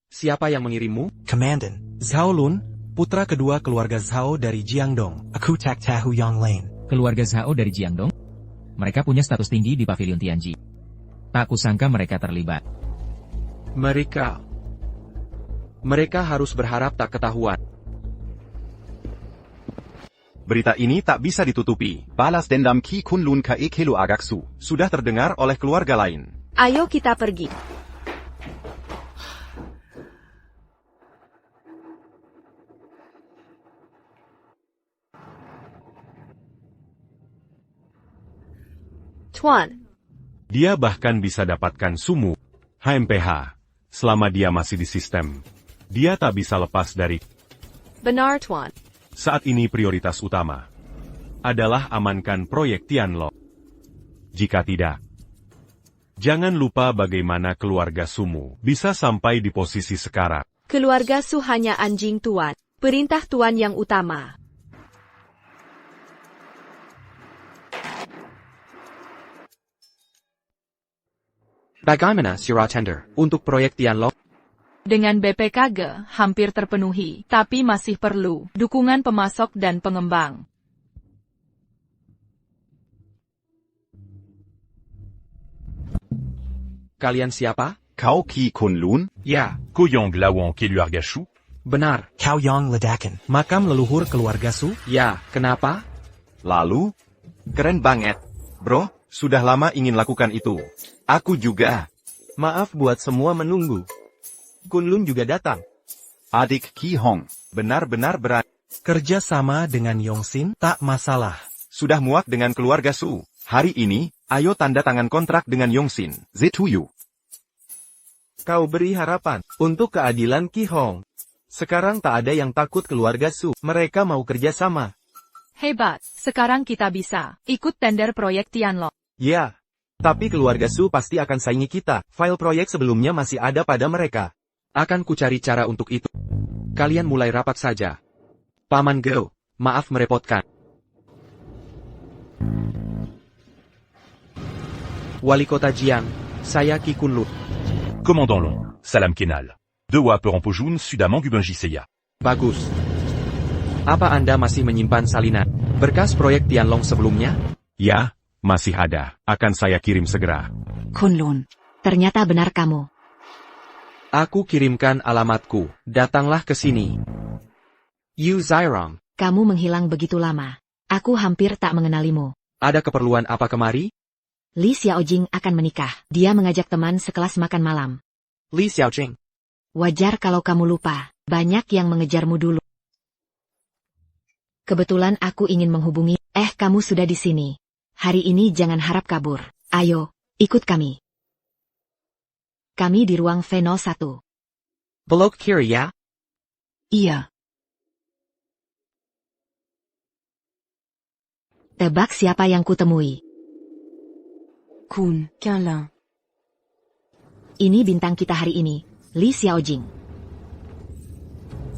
siapa yang mengirimmu? Komandan, Zhao Lun, putra kedua keluarga Zhao dari Jiangdong. Aku tak tahu yang lain. Keluarga Zhao dari Jiangdong? Mereka punya status tinggi di Pavilion Tianji. Tak kusangka mereka terlibat. Mereka harus berharap tak ketahuan. Berita ini tak bisa ditutupi. Balas dendam Ki Kunlun ke Kelo Agaksu. Sudah terdengar oleh keluarga lain. Ayo kita pergi. Tuan. Dia bahkan bisa dapatkan sumu, HMPH, selama dia masih di sistem. Dia tak bisa lepas dari... Benar, Tuan. Saat ini prioritas utama adalah amankan proyek Tianlo. Jika tidak, jangan lupa bagaimana keluarga Sumu bisa sampai di posisi sekarang. Keluarga Su hanya anjing Tuan. Perintah Tuan yang utama. Bagaimana Sirah Tender untuk proyek Tianlo? Dengan BPKG hampir terpenuhi, tapi masih perlu dukungan pemasok dan pengembang. Kalian siapa? Kau Ki Kunlun? Ya. Koyong Lawang Keluarga Shu? Benar. Kau Yang Ledakan. Makam leluhur keluarga Su? Ya, kenapa? Lalu? Keren banget. Bro, sudah lama ingin lakukan itu. Aku juga. Maaf buat semua menunggu. Kunlun juga datang. Adik Ki Hong. Benar-benar berani. Kerja sama dengan Yongsin tak masalah. Sudah muak dengan keluarga Su. Hari ini, ayo tanda tangan kontrak dengan Yongsin. Zetuyu. Kau beri harapan untuk keadilan Ki Hong. Sekarang tak ada yang takut keluarga Su. Mereka mau kerja sama. Hebat, sekarang kita bisa ikut tender proyek Tianlo. Ya, tapi keluarga Su pasti akan saingi kita. File proyek sebelumnya masih ada pada mereka. Akan ku cari cara untuk itu. Kalian mulai rapat saja. Paman Go, maaf merepotkan. Wali Kota Jiang, saya Ki Kunlun. Commandant Long, Salam Kenal. Dewa Perempojoun Sudaman Gubenjiseya. Bagus. Apa Anda masih menyimpan salinan berkas proyek Tianlong sebelumnya? Ya, masih ada. Akan saya kirim segera. Kunlun, ternyata benar kamu. Aku kirimkan alamatku. Datanglah ke sini. Yu Zairong. Kamu menghilang begitu lama. Aku hampir tak mengenalimu. Ada keperluan apa kemari? Li Xiaojing akan menikah. Dia mengajak teman sekelas makan malam. Li Xiaojing. Wajar kalau kamu lupa. Banyak yang mengejarmu dulu. Kebetulan aku ingin menghubungi. Kamu sudah di sini. Hari ini jangan harap kabur. Ayo, ikut kami. Kami di ruang V01. Belok kiri ya? Iya. Tebak siapa yang kutemui. Kun, Qianlong. Ini bintang kita hari ini, Li Xiaojing.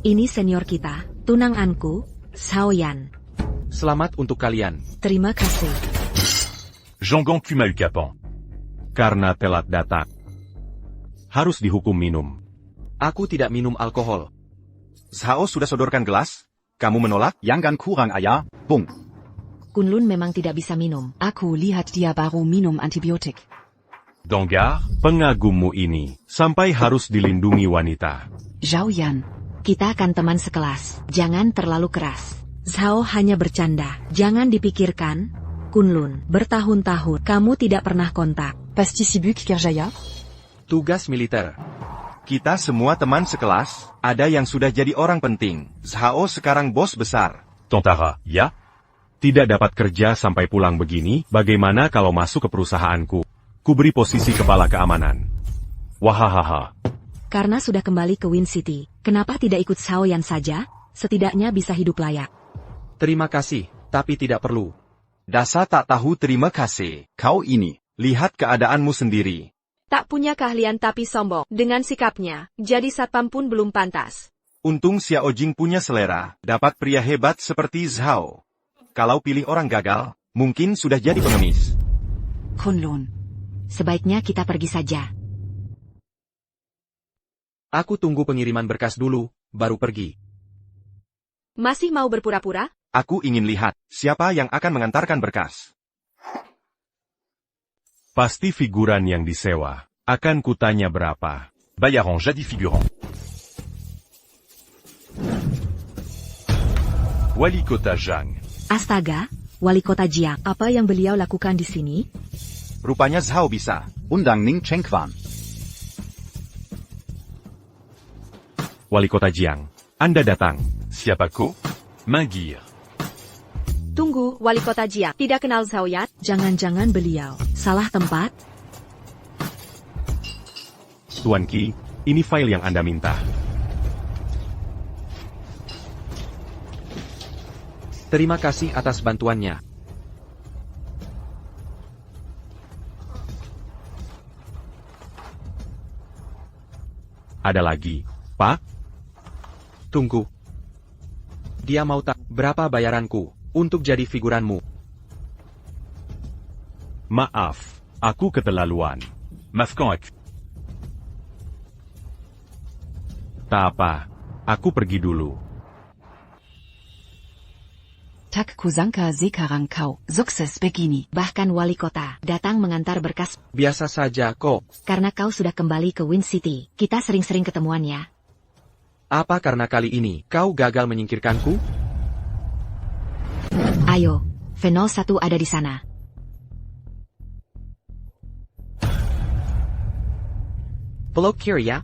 Ini senior kita, tunanganku, Xiao Yan. Selamat untuk kalian. Terima kasih. Jonggong Kumaukapon. Karena telat datang. Harus dihukum minum. Aku tidak minum alkohol. Zhao sudah sodorkan gelas? Kamu menolak? Jangan kurang ayah, Bung. Kunlun memang tidak bisa minum. Aku lihat dia baru minum antibiotik. Donggar, pengagummu ini, sampai harus dilindungi wanita. Zhao Yan. Kita akan teman sekelas. Jangan terlalu keras. Zhao hanya bercanda. Jangan dipikirkan. Kunlun, bertahun-tahun kamu tidak pernah kontak. Pasti sibuk kerjanya? Tugas militer. Kita semua teman sekelas, ada yang sudah jadi orang penting. Zhao sekarang bos besar. Tontara, ya? Tidak dapat kerja sampai pulang begini, bagaimana kalau masuk ke perusahaanku? Kuberi posisi kepala keamanan. Wahahaha. Karena sudah kembali ke Wind City, kenapa tidak ikut Xiao Yan saja? Setidaknya bisa hidup layak. Terima kasih, tapi tidak perlu. Dasar tak tahu terima kasih. Kau ini. Lihat keadaanmu sendiri. Tak punya keahlian tapi sombong. Dengan sikapnya, jadi satpam pun belum pantas. Untung Xiaojing punya selera, dapat pria hebat seperti Zhao. Kalau pilih orang gagal, mungkin sudah jadi pengemis. Kunlun. Sebaiknya kita pergi saja. Aku tunggu pengiriman berkas dulu, baru pergi. Masih mau berpura-pura? Aku ingin lihat, siapa yang akan mengantarkan berkas. Pasti figuran yang disewa. Akan kutanya berapa. Bayaran jadi figuran. Wali Kota Zhang. Astaga, Wali Kota Jiang. Apa yang beliau lakukan di sini? Rupanya Zhao bisa. Undang Ning Chengquan. Wali Kota Jiang. Anda datang. Siapaku? Manggir. Tunggu, Wali Kota Jiang. Tidak kenal Zhao Yan? Jangan-jangan beliau salah tempat? Tuan Qi, ini file yang Anda minta. Terima kasih atas bantuannya. Ada lagi, Pak? Tunggu. Dia mau tak berapa bayaranku untuk jadi figuranmu? Maaf, aku keterlaluan. Maafkan aku. Tak apa, aku pergi dulu. Tak kusangka sekarang kau sukses begini. Bahkan Wali Kota datang mengantar berkas. Biasa saja kok. Karena kau sudah kembali ke Wind City, kita sering-sering ketemuan ya. Apa karena kali ini kau gagal menyingkirkanku? Ayo, V01 ada di sana. Peluk kiri ya.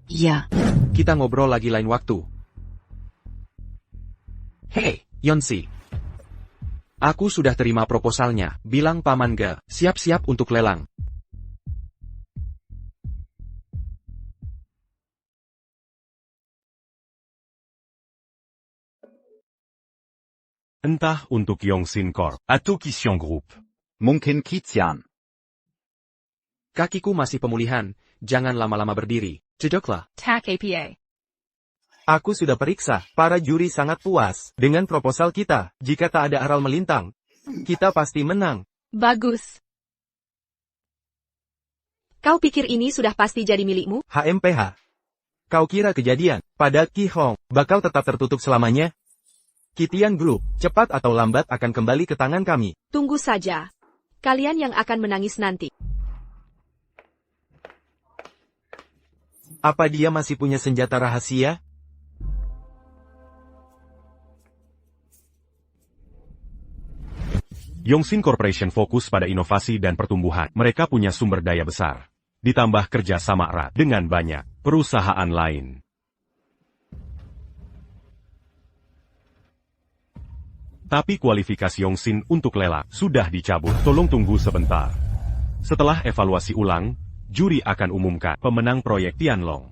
Ya. Kita ngobrol lagi lain waktu. Hei, Yonsi. Aku sudah terima proposalnya. Bilang Paman Ge, siap-siap untuk lelang. Entah untuk Yongsin Corp atau Kission Group. Mungkin Kizian. Kakiku masih pemulihan, jangan lama-lama berdiri. Cedoklah. TAC APA. Aku sudah periksa, para juri sangat puas dengan proposal kita. Jika tak ada aral melintang, kita pasti menang. Bagus. Kau pikir ini sudah pasti jadi milikmu? HMPH. Kau kira kejadian pada Qi Hong bakal tetap tertutup selamanya? Kitian Group, cepat atau lambat akan kembali ke tangan kami. Tunggu saja. Kalian yang akan menangis nanti. Apa dia masih punya senjata rahasia? Yongsin Corporation fokus pada inovasi dan pertumbuhan. Mereka punya sumber daya besar. Ditambah kerja sama erat dengan banyak perusahaan lain. Tapi kualifikasi Yongsin untuk lelang sudah dicabut. Tolong tunggu sebentar. Setelah evaluasi ulang, juri akan umumkan pemenang proyek Tianlong.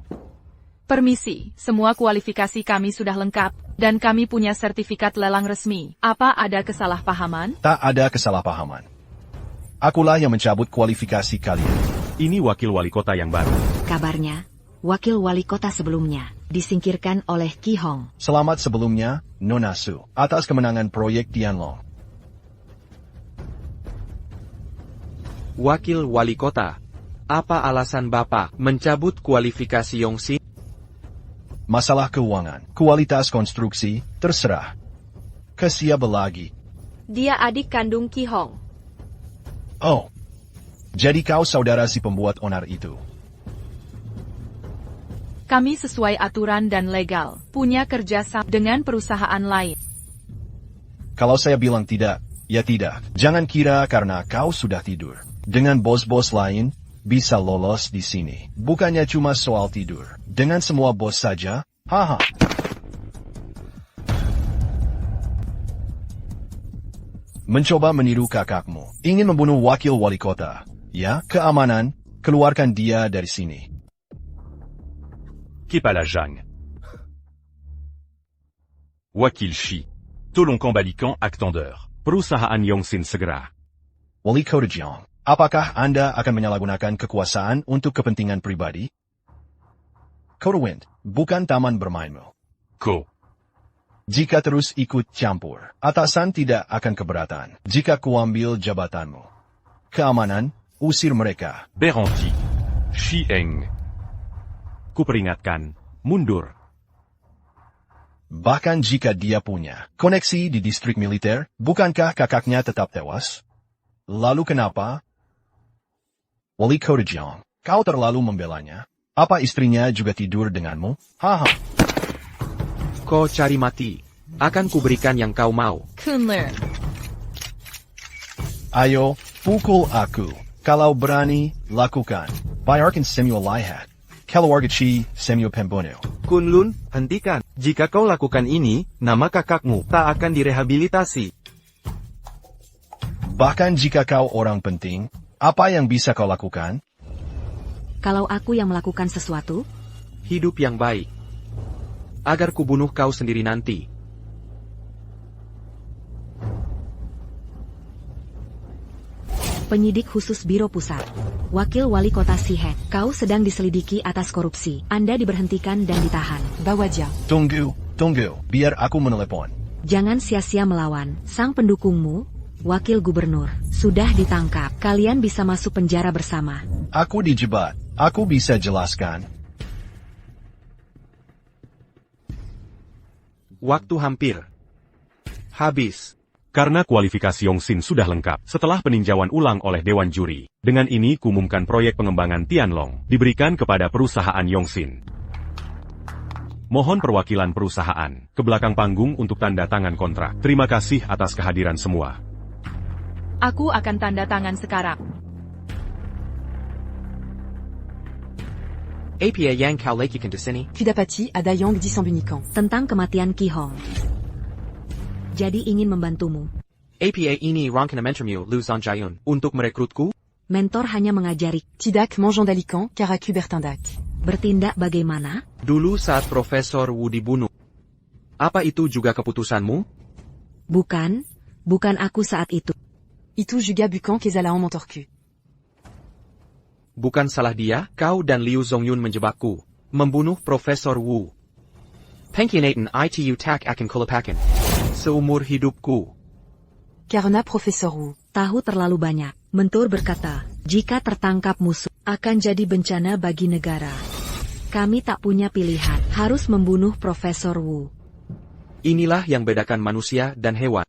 Permisi, semua kualifikasi kami sudah lengkap. Dan kami punya sertifikat lelang resmi. Apa ada kesalahpahaman? Tak ada kesalahpahaman. Akulah yang mencabut kualifikasi kalian. Ini wakil wali kota yang baru. Kabarnya, wakil wali kota sebelumnya disingkirkan oleh Ki Hong. Selamat sebelumnya, Nona Su, atas kemenangan proyek Tianlong. Wakil wali kota. Apa alasan Bapak mencabut kualifikasi Yongsin? Masalah keuangan, kualitas konstruksi, terserah. Ke siapa lagi? Dia adik kandung Ki Hong. Oh, jadi kau saudara si pembuat onar itu. Kami sesuai aturan dan legal, punya kerjasama dengan perusahaan lain. Kalau saya bilang tidak, ya tidak. Jangan kira karena kau sudah tidur dengan bos-bos lain, bisa lolos di sini. Bukannya cuma soal tidur. Dengan semua bos saja, haha. Mencoba meniru kakakmu. Ingin membunuh wakil wali kota. Ya, keamanan, keluarkan dia dari sini. Kepala Zhang. Wakil Shi. Tolong kembalikan Actandeur. Perusahaan Yongsin segera. Wali kota Jiang, apakah Anda akan menyalahgunakan kekuasaan untuk kepentingan pribadi? Kota Wind, bukan taman bermainmu. Ko. Jika terus ikut campur, atasan tidak akan keberatan jika kuambil jabatanmu. Keamanan, usir mereka. Beranti. Shi Eng. Kuperingatkan, mundur. Bahkan jika dia punya koneksi di distrik militer, bukankah kakaknya tetap tewas? Lalu kenapa? Wali kota Jiang, kau terlalu membelanya. Apa istrinya juga tidur denganmu? Haha. Kau cari mati. Akan kuberikan yang kau mau. Kunler. Ayo, pukul aku. Kalau berani, lakukan. Bayarkan Samuel Lihat. Keluarga Chi, Samuel pembunuh. Kunlun, hentikan. Jika kau lakukan ini, nama kakakmu tak akan direhabilitasi. Bahkan jika kau orang penting, apa yang bisa kau lakukan? Kalau aku yang melakukan sesuatu, Hidup yang baik. Agar kubunuh kau sendiri nanti. penyidik khusus Biro Pusat. Wakil Wali Kota Sihe, kau sedang diselidiki atas korupsi. Anda diberhentikan dan ditahan. Bawaja. Tunggu, biar aku menelepon. Jangan sia-sia melawan. Sang pendukungmu, Wakil Gubernur, sudah ditangkap. Kalian bisa masuk penjara bersama. Aku dijebak. Aku bisa jelaskan. Waktu hampir habis. Karena kualifikasi Yongsin sudah lengkap setelah peninjauan ulang oleh Dewan Juri. Dengan ini kuumumkan proyek pengembangan Tianlong diberikan kepada perusahaan Yongsin. Mohon perwakilan perusahaan ke belakang panggung untuk tanda tangan kontrak. Terima kasih atas kehadiran semua. Aku akan tanda tangan sekarang. APA yang kau lakukan di sini. Kudapati ada yang disembunyikan. Tentang kematian Ki Hong. Jadi ingin membantumu. APA ini rangkaian mentormu Lu Zanjayun untuk merekrutku. Mentor hanya mengajari. Tidak mengendalikan Karaku bertindak. Bertindak bagaimana? Dulu saat Profesor Wu dibunuh. Apa itu juga keputusanmu? Bukan aku saat itu. Itu juga bukan kesalahan mentorku. Bukan salah dia, kau dan Liu Zongyun menjebakku. Membunuh Profesor Wu. Pengkhianatan itu tak akan kulupakan. Seumur hidupku. Karena Profesor Wu tahu terlalu banyak. Mentor berkata, jika tertangkap musuh, akan jadi bencana bagi negara. Kami tak punya pilihan, harus membunuh Profesor Wu. Inilah yang bedakan manusia dan hewan.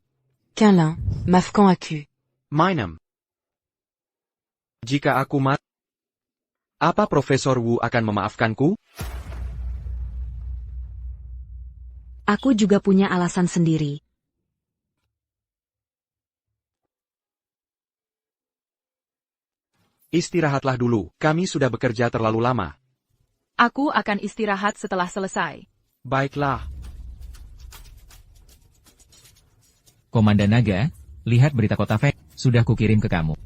Quinlan, maafkan aku. Mainem. Jika aku mati, apa Profesor Wu akan memaafkanku? Aku juga punya alasan sendiri. Istirahatlah dulu, kami sudah bekerja terlalu lama. Aku akan istirahat setelah selesai. Baiklah. Komandan Naga, lihat berita kota Feng, sudah kukirim ke kamu.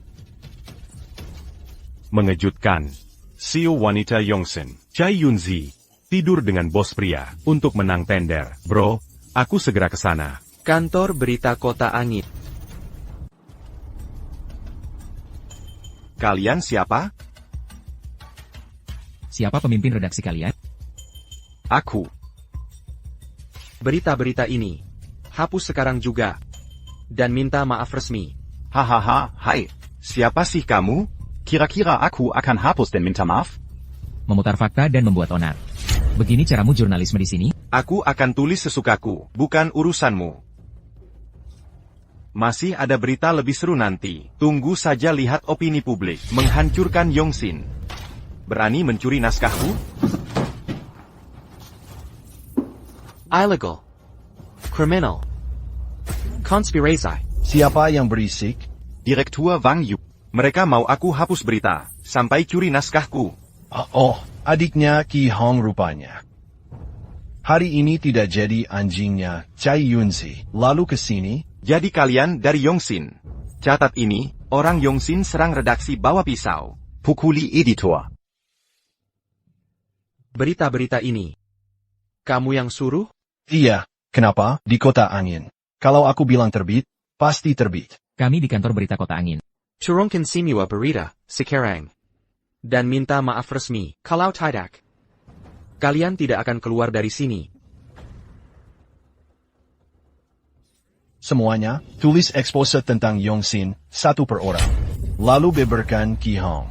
Mengejutkan. CEO wanita Yongsin, Chai Yunzi, tidur dengan bos pria untuk menang tender. Bro, Aku segera ke sana. Kantor berita Kota Angin. Kalian siapa? Siapa pemimpin redaksi kalian? Aku. Berita-berita ini. Hapus sekarang juga. Dan minta maaf resmi. Hahaha, hai. Siapa sih kamu? Kira-kira aku akan hapus dan minta maaf? Memutar fakta dan membuat onar. Begini caramu jurnalisme di sini? Aku akan tulis sesukaku, bukan urusanmu. Masih ada berita lebih seru nanti. Tunggu saja lihat opini publik. Menghancurkan Yongsin. Berani mencuri naskahku? Illegal. Criminal. Konspirasi. Siapa yang berisik? Direktur Wang Yu. Mereka mau aku hapus berita, sampai curi naskahku. Oh, adiknya Ki Hong rupanya. Hari ini tidak jadi anjingnya, Cai Yunzi. Lalu ke sini. Jadi kalian dari Yongsin. Catat ini, orang Yongsin serang redaksi bawa pisau. Pukuli editor. Berita-berita ini. Kamu yang suruh? Iya, kenapa? Di Kota Angin. Kalau aku bilang terbit, pasti terbit. Kami di kantor berita Kota Angin. Turunkan semua berita, sekarang. Dan minta maaf resmi, kalau tidak. Kalian tidak akan keluar dari sini. Semuanya, tulis expose tentang Yongsin, satu per orang. Lalu beberkan Ki Hong.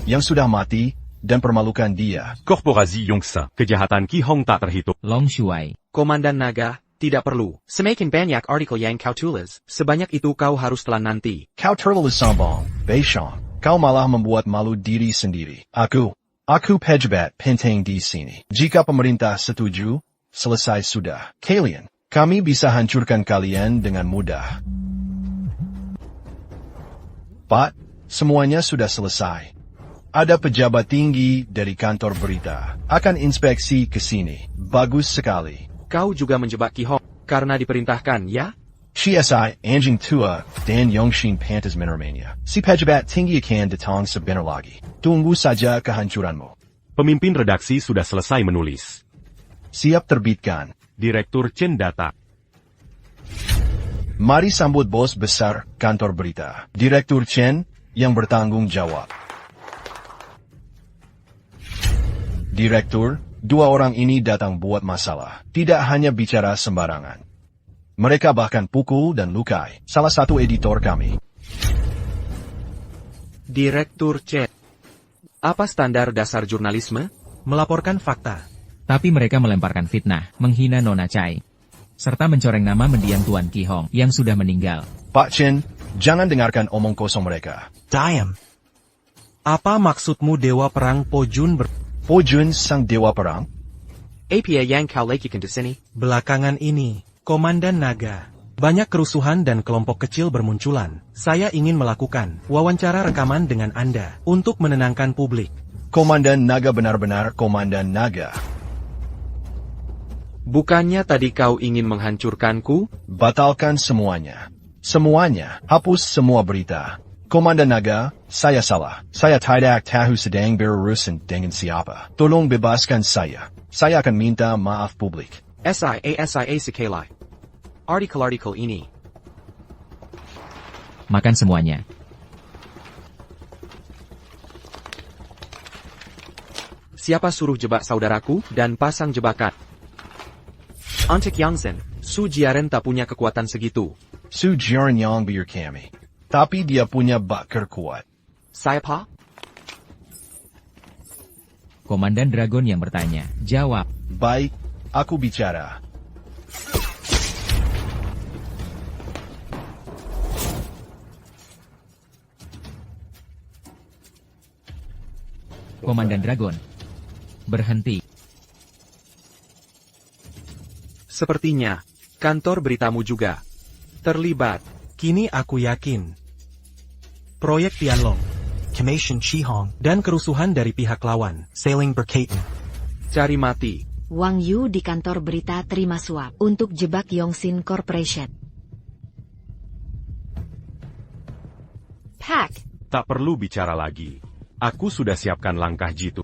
Yang sudah mati, dan permalukan dia. Korporasi Yongsin. Kejahatan Ki Hong tak terhitung. Long Shuai. Komandan Naga, tidak perlu. Semakin banyak artikel yang kau tulis, sebanyak itu kau harus telan nanti. Kau terlalu sombong, Beishong. Kau malah membuat malu diri sendiri. Aku pejabat penting di sini. Jika pemerintah setuju, selesai sudah. Kalian, kami bisa hancurkan kalian dengan mudah. Pak, semuanya sudah selesai. Ada pejabat tinggi dari kantor berita. Akan inspeksi ke sini. Bagus sekali. Kau juga menjebak Ki Hong, karena diperintahkan, ya? CSI, anjing tua, dan Yongshin pantas menerimanya. Si pejabat tinggi akan datang sebentar lagi. Tunggu saja kehancuranmu. Pemimpin redaksi sudah selesai menulis. Siap terbitkan. Direktur Chen datang. Mari sambut bos besar kantor berita. Direktur Chen, yang bertanggung jawab. Direktur, dua orang ini datang buat masalah. Tidak hanya bicara sembarangan. Mereka bahkan pukul dan lukai salah satu editor kami. Direktur Chen. Apa standar dasar jurnalisme? Melaporkan fakta. Tapi mereka melemparkan fitnah, menghina Nona Chai. Serta mencoreng nama mendiang Tuan Ki Hong yang sudah meninggal. Pak Chen, jangan dengarkan omong kosong mereka. Diam. Apa maksudmu Dewa Perang Pojun Pojun sang Dewa Perang? Apa yang kau lakukan di sini? Belakangan ini, Komandan Naga, banyak kerusuhan dan kelompok kecil bermunculan. Saya ingin melakukan wawancara rekaman dengan Anda untuk menenangkan publik. Komandan Naga benar-benar Komandan Naga. Bukannya tadi kau ingin menghancurkanku? Batalkan semuanya. Semuanya, hapus semua berita. Komandan Naga, saya salah. Saya tidak tahu sedang berurusan dengan siapa. Tolong bebaskan saya. Saya akan minta maaf publik. SIA sekali. Artikel-artikel ini. Makan semuanya. Siapa suruh jebak saudaraku dan pasang jebakan? Untuk Yongsin, Su Jiaren tak punya kekuatan segitu. Su Jiaren yang biar kami. Tapi dia punya bakar kuat. Siapa? Komandan Dragon yang bertanya. Jawab. Baik, aku bicara. Komandan Dragon. Berhenti. Sepertinya, kantor beritamu juga terlibat. Kini aku yakin. Proyek Tianlong, Commission Chihong, dan kerusuhan dari pihak lawan, saling berkaitan. Cari mati. Wang Yu di kantor berita terima suap untuk jebak Yongsin Corporation. Pack. Tak perlu bicara lagi. Aku sudah siapkan langkah jitu.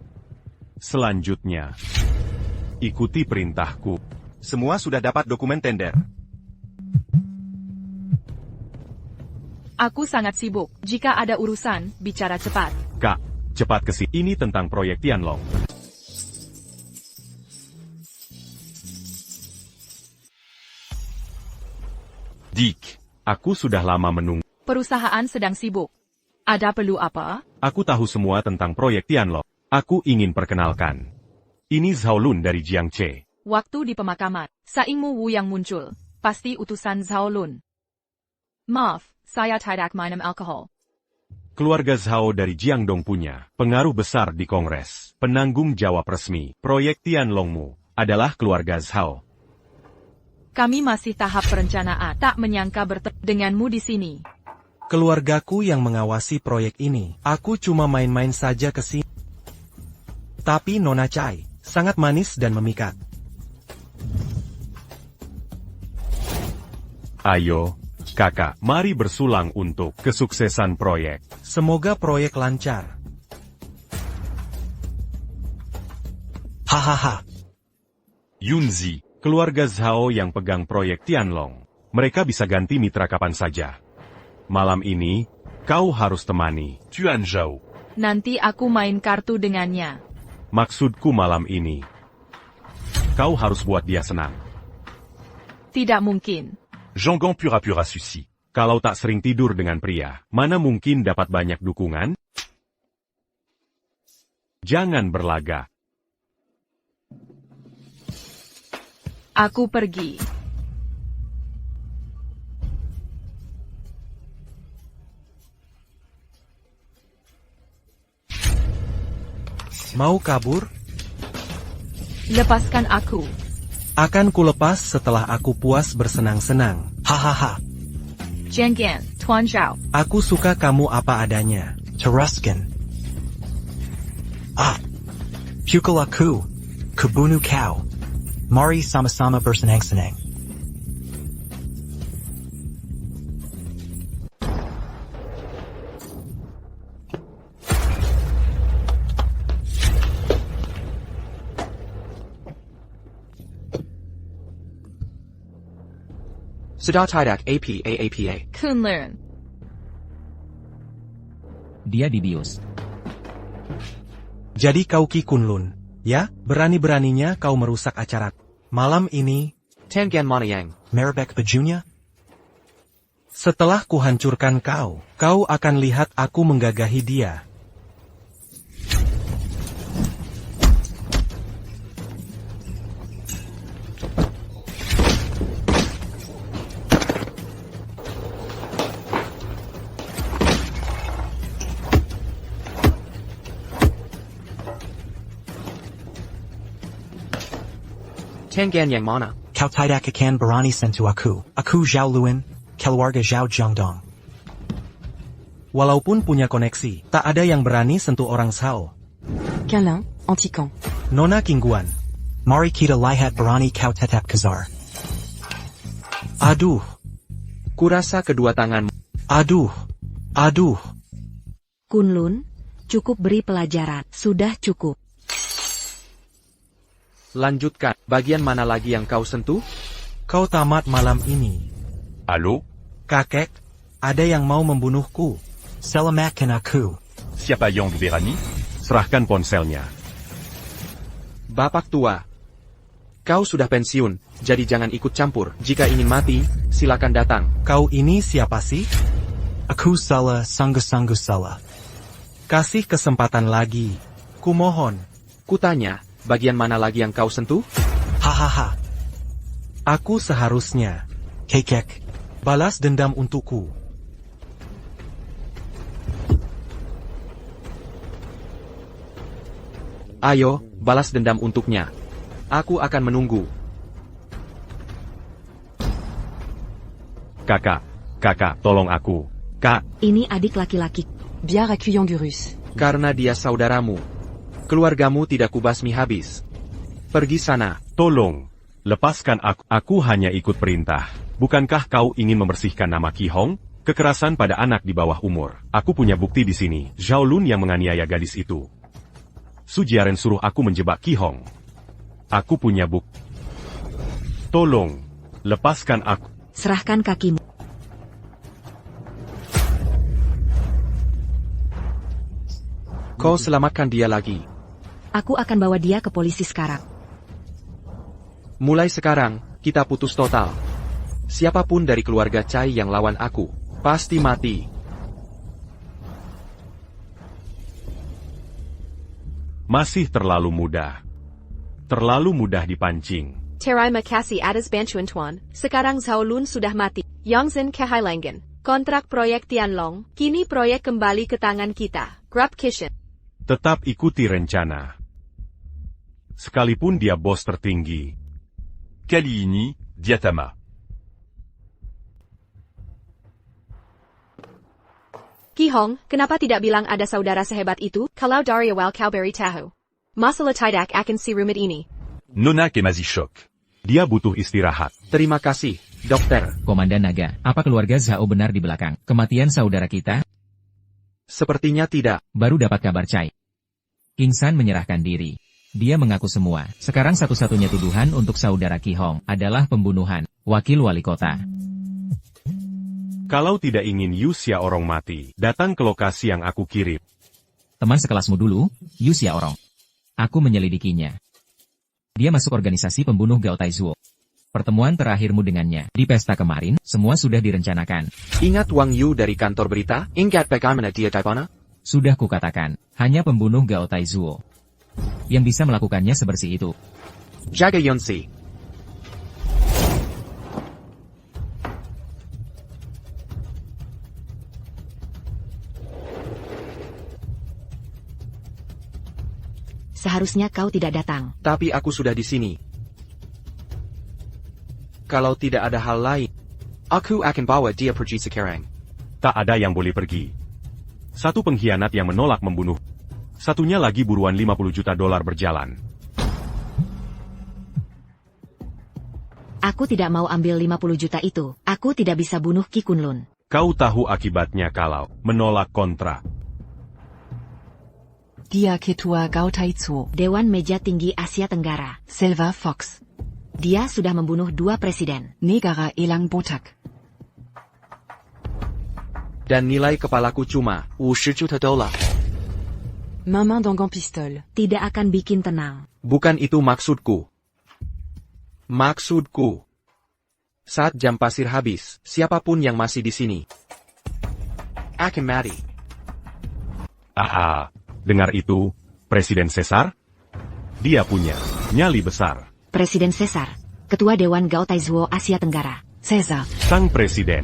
Selanjutnya, ikuti perintahku. Semua sudah dapat dokumen tender. Aku sangat sibuk. Jika ada urusan, bicara cepat. Kak, cepat ke sini. Ini tentang proyek Tianlong. Dick, aku sudah lama menunggu. Perusahaan sedang sibuk. Ada perlu apa? Aku tahu semua tentang proyek Tianlong. Aku ingin perkenalkan. Ini Zhaolun dari Jiangche. Waktu di pemakaman, Saingmu Wu yang muncul. Pasti utusan Zhaolun. Maaf, saya tidak minum alkohol. Keluarga Zhao dari Jiangdong punya pengaruh besar di Kongres. Penanggung jawab resmi proyek Tianlongmu adalah keluarga Zhao. Kami masih tahap perencanaan. Tak menyangka bertemu denganmu di sini. Keluargaku yang mengawasi proyek ini. Aku cuma main-main saja ke sini. Tapi Nona Chai sangat manis dan memikat. Ayo, kakak, mari bersulang untuk kesuksesan proyek. Semoga proyek lancar. Hahaha. Yunzi, keluarga Zhao yang pegang proyek Tianlong. Mereka bisa ganti mitra kapan saja. Malam ini, kau harus temani Tuan Zhao. Nanti aku main kartu dengannya. Maksudku malam ini, kau harus buat dia senang. Tidak mungkin. Zhonggang pura-pura suci. Kalau tak sering tidur dengan pria, mana mungkin dapat banyak dukungan? Jangan berlagak. Aku pergi. Mau kabur? Lepaskan aku. Akan kulepas setelah aku puas bersenang-senang. Hahaha. Zhenggan, Tuan Zhao. Aku suka kamu apa adanya. Teruskan. Pukul aku. Kebunuh kau. Mari sama-sama bersenang-senang. Sudah tidak apa. Kunlun. Dia dibius. Jadi kau Ki Kunlun, ya? Berani-beraninya kau merusak acara malam ini. Tangan mana yang? Merebek bajunya? Setelah kuhancurkan kau, kau akan lihat aku menggagahi dia. Tangan yang mana? Kau tidak akan berani sentuh aku. Aku Zhao Luan, keluarga Zhao Jiangdong. Walaupun punya koneksi, tak ada yang berani sentuh orang Zhao. Câlin, anti-camp. Nona Kingguan. Mari kita lihat berani kau tetap kejar. Aduh. Kurasa kedua tanganmu. Aduh. Kunlun, cukup beri pelajaran. Sudah cukup. Lanjutkan, bagian mana lagi yang kau sentuh? Kau tamat malam ini. Halo? Kakek, ada yang mau membunuhku. Selamatkan aku. Siapa yang berani? Serahkan ponselnya. Bapak tua. Kau sudah pensiun, jadi jangan ikut campur. Jika ingin mati, silakan datang. Kau ini siapa sih? Aku salah, sungguh-sungguh salah. Kasih kesempatan lagi. Kumohon. Kutanya, bagian mana lagi yang kau sentuh? Hahaha. Aku seharusnya. Kekek. Balas dendam untukku. Ayo, balas dendam untuknya. Aku akan menunggu. Kakak, tolong aku. Kak. Ini adik laki-laki. Biar accueillant du russe. Karena dia saudaramu. Keluargamu tidak kubasmi habis. Pergi sana. Tolong. Lepaskan aku. Aku hanya ikut perintah. Bukankah kau ingin membersihkan nama Qi Hong? Kekerasan pada anak di bawah umur. Aku punya bukti di sini. Zhao Lun yang menganiaya gadis itu. Su Jiaren suruh aku menjebak Qi Hong. Aku punya bukti. Tolong, lepaskan aku. Serahkan kakimu. Kau selamatkan dia lagi. Aku akan bawa dia ke polisi sekarang. Mulai sekarang, kita putus total. Siapapun dari keluarga Chai yang lawan aku, pasti mati. Masih terlalu mudah. Terlalu mudah dipancing. Terima kasih atas bantuan Tuan. Sekarang Zhao Lun sudah mati. Yongzhen kehilangan kontrak proyek Tianlong. Kini proyek kembali ke tangan kita. Grab Kitchen. Tetap ikuti rencana. Sekalipun dia bos tertinggi. Kali ini, Diatama. Ki Hong, kenapa tidak bilang ada saudara sehebat itu? Kalau dari awal kau beritahu. Masalah tidak akan si rumit ini. Nona masih shock. Dia butuh istirahat. Terima kasih, dokter. Komandan Naga, apa keluarga Zhao benar di belakang kematian saudara kita? Sepertinya tidak. Baru dapat kabar Chai. King San menyerahkan diri. Dia mengaku semua. Sekarang satu-satunya tuduhan untuk saudara Ki Hong adalah pembunuhan wakil wali kota. Kalau tidak ingin Yu Xia Orong mati, datang ke lokasi yang aku kirim. Teman sekelasmu dulu, Yu Xia Orong. Aku menyelidikinya. Dia masuk organisasi pembunuh Gao Taizuo. Pertemuan terakhirmu dengannya di pesta kemarin, semua sudah direncanakan. Ingat Wang Yu dari kantor berita? Ingat bagaimana dia Taipana? Sudah kukatakan, hanya pembunuh Gao Taizuo yang bisa melakukannya sebersih itu. Jaga Yunsi. Seharusnya kau tidak datang. Tapi aku sudah di sini. Kalau tidak ada hal lain, aku akan bawa dia pergi sekarang. Tak ada yang boleh pergi. Satu pengkhianat yang menolak membunuh. Satunya lagi buruan 50 juta dolar berjalan. Aku tidak mau ambil 50 juta itu. Aku tidak bisa bunuh Ki Kunlun. Kau tahu akibatnya kalau menolak kontrak. Dia Ketua Gao Taizuo. Dewan Meja Tinggi Asia Tenggara. Silver Fox. Dia sudah membunuh 2 presiden. Negara Elang Botak. Dan nilai kepalaku cuma 50 juta dolar. Maman Dangan Pistol. Tidak akan bikin tenang. Bukan itu maksudku. Maksudku. Saat jam pasir habis, siapapun yang masih di sini akan mati. Aha, dengar itu, Presiden Caesar? Dia punya nyali besar. Presiden Caesar. Ketua Dewan Gao Taizuo Asia Tenggara. Caesar. Sang Presiden.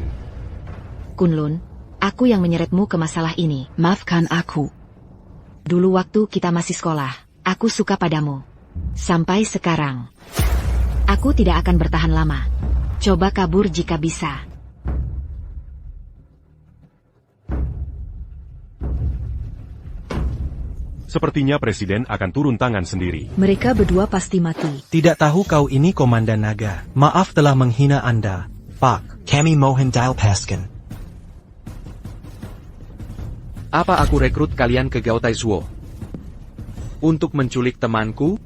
Kunlun, aku yang menyeretmu ke masalah ini. Maafkan aku. Dulu waktu kita masih sekolah, aku suka padamu. Sampai sekarang. Aku tidak akan bertahan lama. Coba kabur jika bisa. Sepertinya Presiden akan turun tangan sendiri. Mereka berdua pasti mati. Tidak tahu kau ini Komandan Naga. Maaf telah menghina Anda, Pak. Kami Mohan Dalpaskan. Apa aku rekrut kalian ke Gao Taizuo untuk menculik temanku?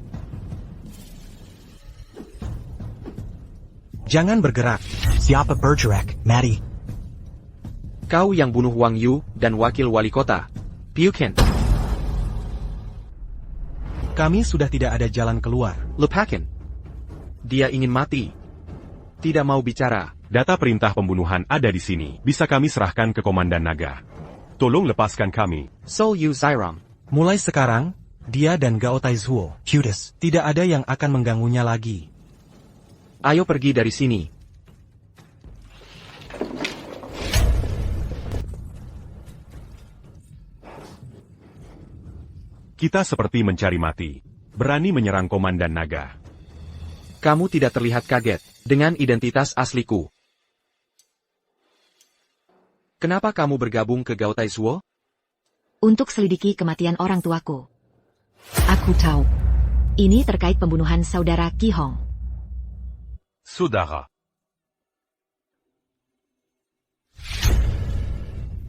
Jangan bergerak. Siapa bergerak, mati. Kau yang bunuh Wang Yu dan wakil wali kota, Piu Ken. Kami sudah tidak ada jalan keluar. Lupakan. Dia ingin mati. Tidak mau bicara. Data perintah pembunuhan ada di sini. Bisa kami serahkan ke Komandan Naga. Tolong lepaskan kami. Sol Yu Zairong. Mulai sekarang, dia dan Gao Taizuo, Judas. tidak ada yang akan mengganggunya lagi. Ayo pergi dari sini. Kita seperti mencari mati. Berani menyerang Komandan Naga. Kamu tidak terlihat kaget dengan identitas asliku. Kenapa kamu bergabung ke Gao Taizuo? Untuk selidiki kematian orang tuaku. Aku tahu. Ini terkait pembunuhan saudara Ki Hong. Saudara.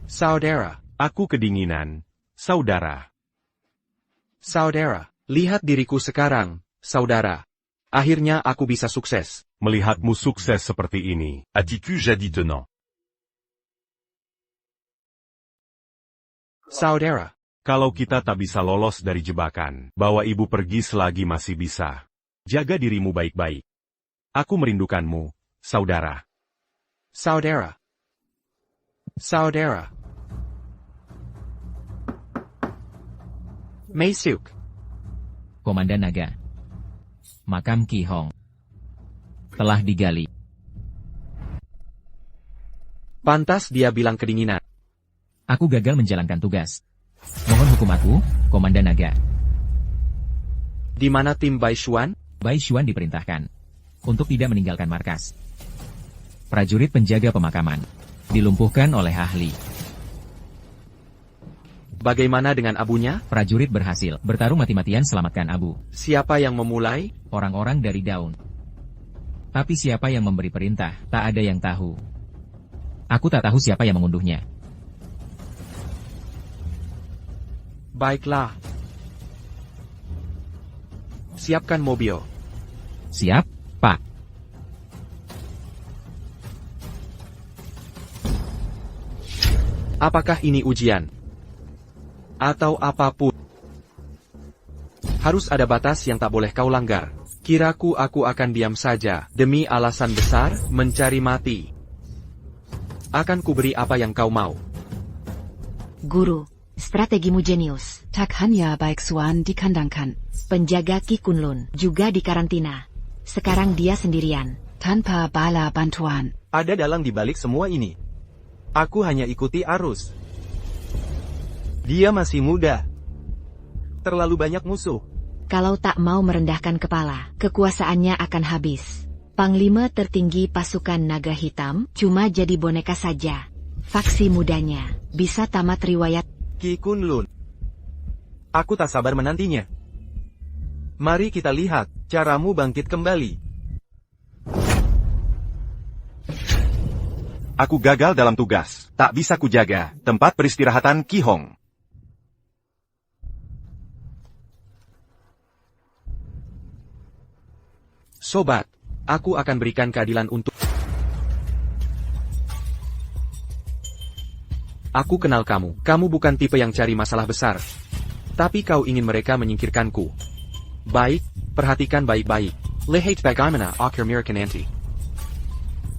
Saudara. Aku kedinginan. Saudara. Saudara. Lihat diriku sekarang, saudara. Akhirnya aku bisa sukses. Melihatmu sukses seperti ini. As-tu jadis tenant? Saudara, Kalau kita tak bisa lolos dari jebakan, bawa ibu pergi selagi masih bisa. Jaga dirimu baik-baik. Aku merindukanmu, saudara. saudara, saudara. Masuk. Komandan Naga. Makam Ki Hong telah digali. Pantas dia bilang kedinginan. Aku gagal menjalankan tugas. Mohon hukum aku, Komandan Naga. Di mana tim Bai Xuan? Bai Xuan diperintahkan untuk tidak meninggalkan markas. Prajurit penjaga pemakaman dilumpuhkan oleh ahli. Bagaimana dengan abunya? Prajurit berhasil bertarung mati-matian selamatkan Abu. Siapa yang memulai? Orang-orang dari daun. Tapi siapa yang memberi perintah, tak ada yang tahu. Aku tak tahu siapa yang mengunduhnya. Baiklah. Siapkan mobil. Siap, Pak. Apakah ini ujian? Atau apapun? Harus ada batas yang tak boleh kau langgar. Kiraku aku akan diam saja, demi alasan besar, mencari mati. Akan kuberi apa yang kau mau. Guru, strategimu jenius. Tak hanya Baik Xuan dikandangkan. Penjaga Ki Kunlun juga dikarantina. Sekarang dia sendirian. Tanpa bala bantuan. Ada dalang di balik semua ini. Aku hanya ikuti arus. Dia masih muda. Terlalu banyak musuh. Kalau tak mau merendahkan kepala, kekuasaannya akan habis. Panglima tertinggi pasukan naga hitam cuma jadi boneka saja. Faksi mudanya bisa tamat riwayat. Ki Kunlun. Aku tak sabar menantinya. Mari kita lihat caramu bangkit kembali. Aku gagal dalam tugas. Tak bisa kujaga tempat peristirahatan Ki Hong. Sobat, aku akan berikan keadilan untuk... Aku kenal kamu. Kamu bukan tipe yang cari masalah besar. Tapi kau ingin mereka menyingkirkanku. Baik, perhatikan baik-baik. Lihat bagaimana akhir mereka nanti.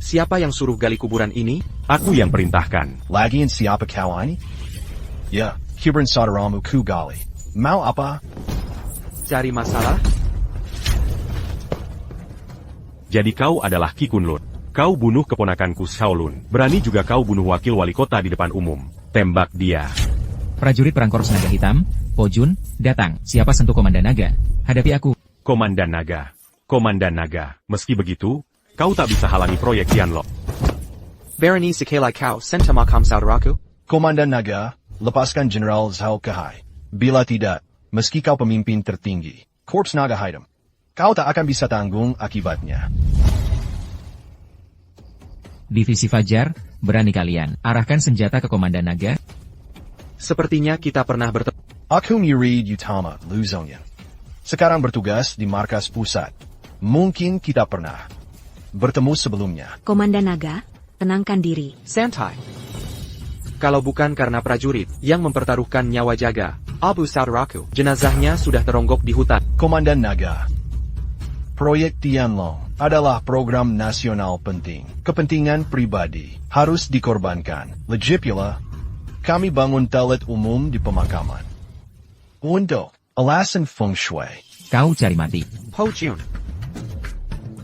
Siapa yang suruh gali kuburan ini? Aku yang perintahkan. Lagian siapa kau ini? Ya, kuburan saudaramu ku gali. Mau apa? Cari masalah? Jadi kau adalah Ki Kunlun. Kau bunuh keponakanku Shaolun. Berani juga kau bunuh wakil wali kota di depan umum. Tembak dia. Prajurit perang Korps Naga Hitam, Po Jun, datang. Siapa sentuh Komandan Naga? Hadapi aku. Komandan Naga. Komandan Naga. Meski begitu, kau tak bisa halangi proyek Tianlo. Berani sekali kau sentuh makam saudaraku? Komandan Naga, lepaskan Jenderal Zhao Kahai. Bila tidak, meski kau pemimpin tertinggi, Korps Naga Hitam, kau tak akan bisa tanggung akibatnya. Divisi Fajar, berani kalian. Arahkan senjata ke Komandan Naga. Sepertinya kita pernah bertemu. Aku Murid Utama, Luzonian. Sekarang bertugas di markas pusat. Mungkin kita pernah bertemu sebelumnya. Komandan Naga, tenangkan diri. Santai. Kalau bukan karena prajurit yang mempertaruhkan nyawa jaga, Abu saudaraku, jenazahnya sudah teronggok di hutan. Komandan Naga, proyek Tianlong adalah program nasional penting. Kepentingan pribadi harus dikorbankan. Lagi pula, kami bangun toilet umum di pemakaman. Untuk alasan feng shui. Kau cari mati. Po Jun.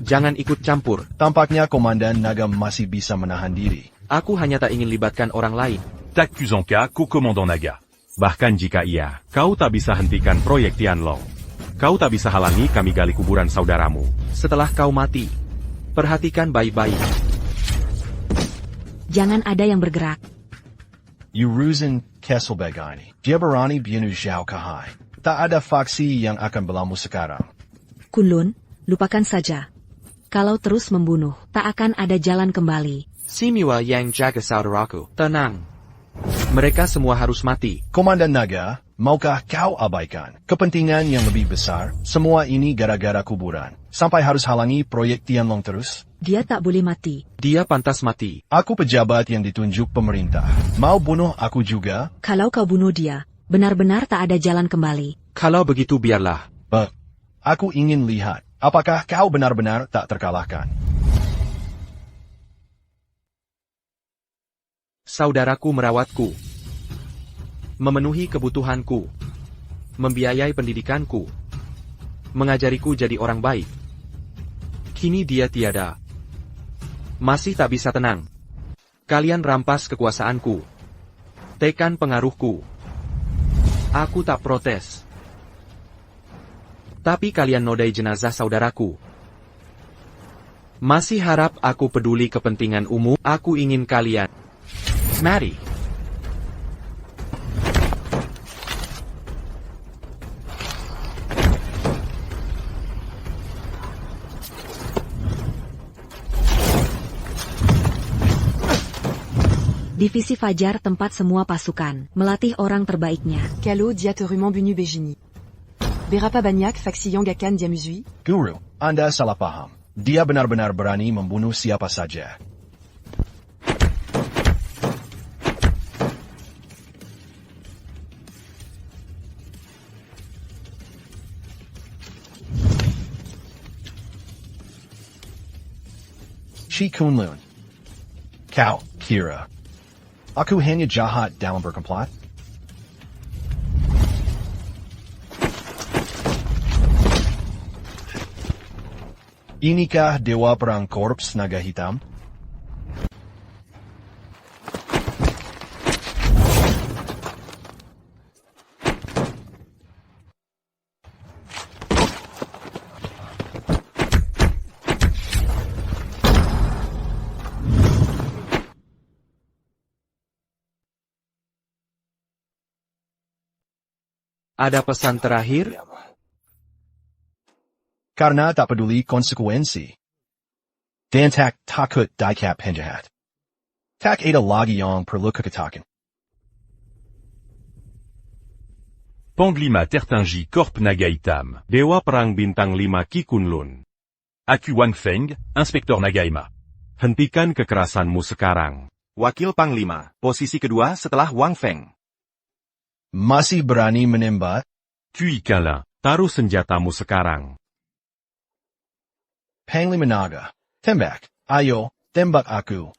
Jangan ikut campur. Tampaknya Komandan Naga masih bisa menahan diri. Aku hanya tak ingin libatkan orang lain. T'accusons cas qu'au commandant Naga. Bahkan jika iya, kau tak bisa hentikan proyek Tianlong. Kau tak bisa halangi kami gali kuburan saudaramu. Setelah kau mati, perhatikan baik-baik. Jangan ada yang bergerak. Urusan Kesselbagani. Dia berani bunuh Zhao Kahai. Tak ada faksi yang akan berlamu sekarang. Kunlun, lupakan saja. Kalau terus membunuh, tak akan ada jalan kembali. Simiwa yang jaga saudaraku. Tenang. Mereka semua harus mati. Komandan Naga, Maukah kau abaikan kepentingan yang lebih besar? Semua ini gara-gara kuburan. Sampai harus halangi proyek Tianlong terus? Dia tak boleh mati. Dia pantas mati. Aku pejabat yang ditunjuk pemerintah. Mau bunuh aku juga? Kalau kau bunuh dia, benar-benar tak ada jalan kembali. Kalau begitu biarlah. Aku ingin lihat, apakah kau benar-benar tak terkalahkan? Saudaraku merawatku, memenuhi kebutuhanku, membiayai pendidikanku, mengajariku jadi orang baik. Kini dia tiada. Masih tak bisa tenang. Kalian rampas kekuasaanku, tekan pengaruhku. Aku tak protes. Tapi kalian nodai jenazah saudaraku. Masih harap aku peduli kepentingan umum? Aku ingin kalian mati. Divisi Fajar tempat semua pasukan, melatih orang terbaiknya. Kalo Diatorumon Bunu Bejini. Berapa banyak faksi yang akan diamuzui? Guru, Anda salah paham. Dia benar-benar berani membunuh siapa saja. Chi Kunlun. Kau, kira aku hanya jahat dalam berkomplot? Inikah Dewa Perang Korps Naga Hitam? Ada pesan terakhir? Karena tak peduli konsekuensi. Dan tak takut dikap penjahat. Tak ada lagi yang perlu kekatakan. Panglima Tertinggi Korp Naga Hitam, Dewa Perang Bintang 5 Qi Kunlun. Aku Wang Feng, Inspektor Nagaima. Hentikan kekerasanmu sekarang. Wakil Panglima, posisi kedua setelah Wang Feng. Masih berani menembak? Kui Kanlin, taruh senjatamu sekarang. Panglima Naga, tembak. Ayo, tembak aku.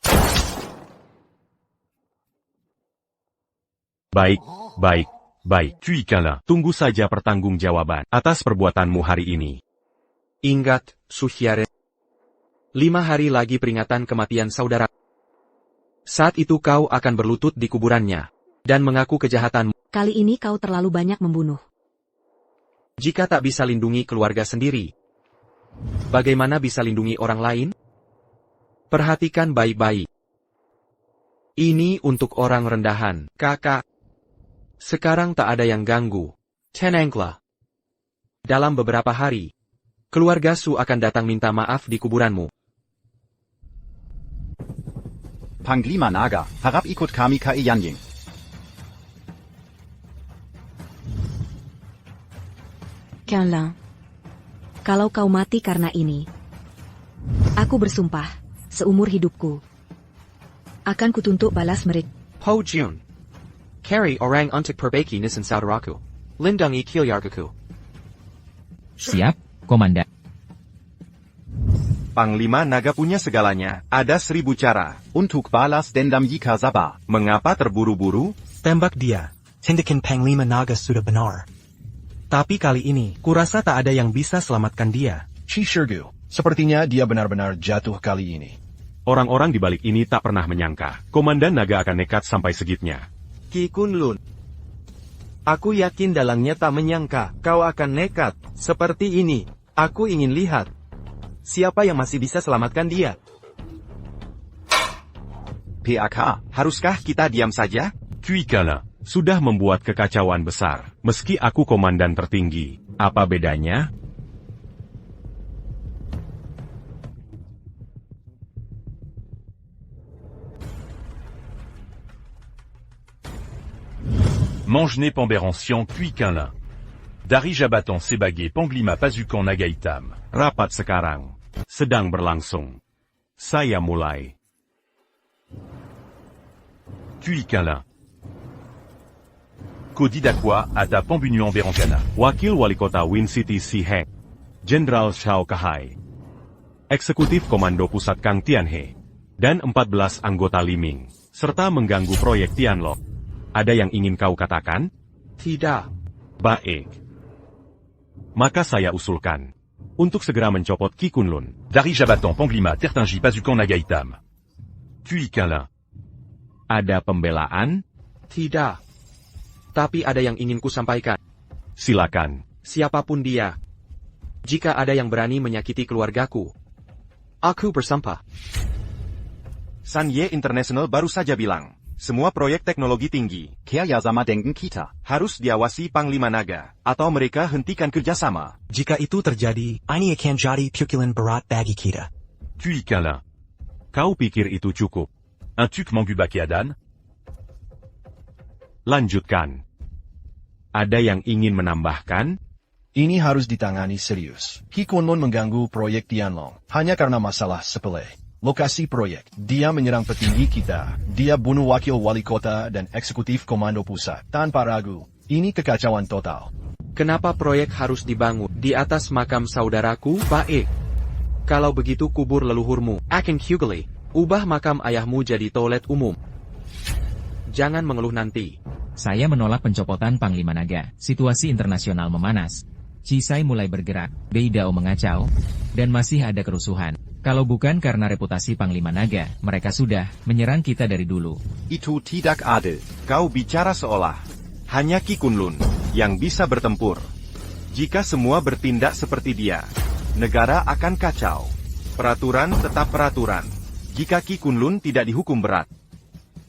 Baik. Kui Kanlin, tunggu saja pertanggungjawaban atas perbuatanmu hari ini. Ingat, Suhyare. 5 hari lagi peringatan kematian saudara. Saat itu kau akan berlutut di kuburannya dan mengaku kejahatanmu. Kali ini kau terlalu banyak membunuh. Jika tak bisa lindungi keluarga sendiri, bagaimana bisa lindungi orang lain? Perhatikan baik-baik. Ini untuk orang rendahan, kakak. Sekarang tak ada yang ganggu. Tenanglah. Dalam beberapa hari, keluarga Su akan datang minta maaf di kuburanmu. Panglima Naga, harap ikut kami ke Yanying. Kanlin, kalau kau mati karena ini, aku bersumpah, seumur hidupku, akan kutuntut balas mereka. Ho Jun. Carry orang untuk perbaiki nisan saudaraku. Lindungi kilyargaku. Siap, Komandan. Panglima Naga punya segalanya. Ada 1000 cara. Untuk balas dendam jika Zaba. Mengapa terburu-buru? Tembak dia. Tindakan Panglima Naga sudah benar. Tapi kali ini, kurasa tak ada yang bisa selamatkan dia. Chi Shirgu, sepertinya dia benar-benar jatuh kali ini. Orang-orang di balik ini tak pernah menyangka, Komandan Naga akan nekat sampai segitnya. Qi Kunlun. Aku yakin dalangnya tak menyangka kau akan nekat seperti ini. Aku ingin lihat siapa yang masih bisa selamatkan dia. PAK, haruskah kita diam saja? Kui Kanlin sudah membuat kekacauan besar. Meski aku komandan tertinggi, apa bedanya? Mangené Pamberansian Kui Quinlin. Dari Jabatan Sebagai Panglima Pasukan Naga Hitam. Rapat sekarang sedang berlangsung. Saya mulai. Kui Quinlin. Kodidakwa Ata Pambunuan Berankana. Wakil Wali Kota Win City Si Heng, Jenderal Shao Kahai, Eksekutif Komando Pusat Kang Tianhe, dan 14 anggota Liming, serta mengganggu proyek Tianlong. Ada yang ingin kau katakan? Tidak. Baik. Maka saya usulkan untuk segera mencopot Ki Kunlun. Dari Jabatan Panglima Tertinggi Pasukan Naga Hitam. Kui Quinlin. Ada pembelaan? Tidak. Tapi ada yang ingin ku sampaikan. Silakan. Siapapun dia. Jika ada yang berani menyakiti keluargaku, aku bersumpah. Sanye International baru saja bilang, semua proyek teknologi tinggi, Kerjasama denken kita. harus diawasi Panglima Naga, atau mereka hentikan kerjasama. Jika itu terjadi, ini akan jadi pukulan berat bagi kita. Kui Quinlin. Kau pikir itu cukup? Un tuk Mangubakiadan. Lanjutkan. Ada yang ingin menambahkan? Ini harus ditangani serius. Ki Kunlun mengganggu proyek Tianlong hanya karena masalah sepele. Lokasi proyek, dia menyerang petinggi kita, dia bunuh wakil wali kota dan eksekutif komando pusat. Tanpa ragu, ini kekacauan total. Kenapa proyek harus dibangun di atas makam saudaraku? Baik. Kalau begitu kubur leluhurmu, Akan Hugely. Ubah makam ayahmu jadi toilet umum. Jangan mengeluh nanti. Saya menolak pencopotan Panglima Naga. Situasi internasional memanas. Cisai mulai bergerak, Beidao mengacau, dan masih ada kerusuhan. Kalau bukan karena reputasi Panglima Naga, mereka sudah menyerang kita dari dulu. Itu tidak adil. Kau bicara seolah hanya Ki Kunlun yang bisa bertempur. Jika semua bertindak seperti dia, negara akan kacau. Peraturan tetap peraturan. Jika Ki Kunlun tidak dihukum berat,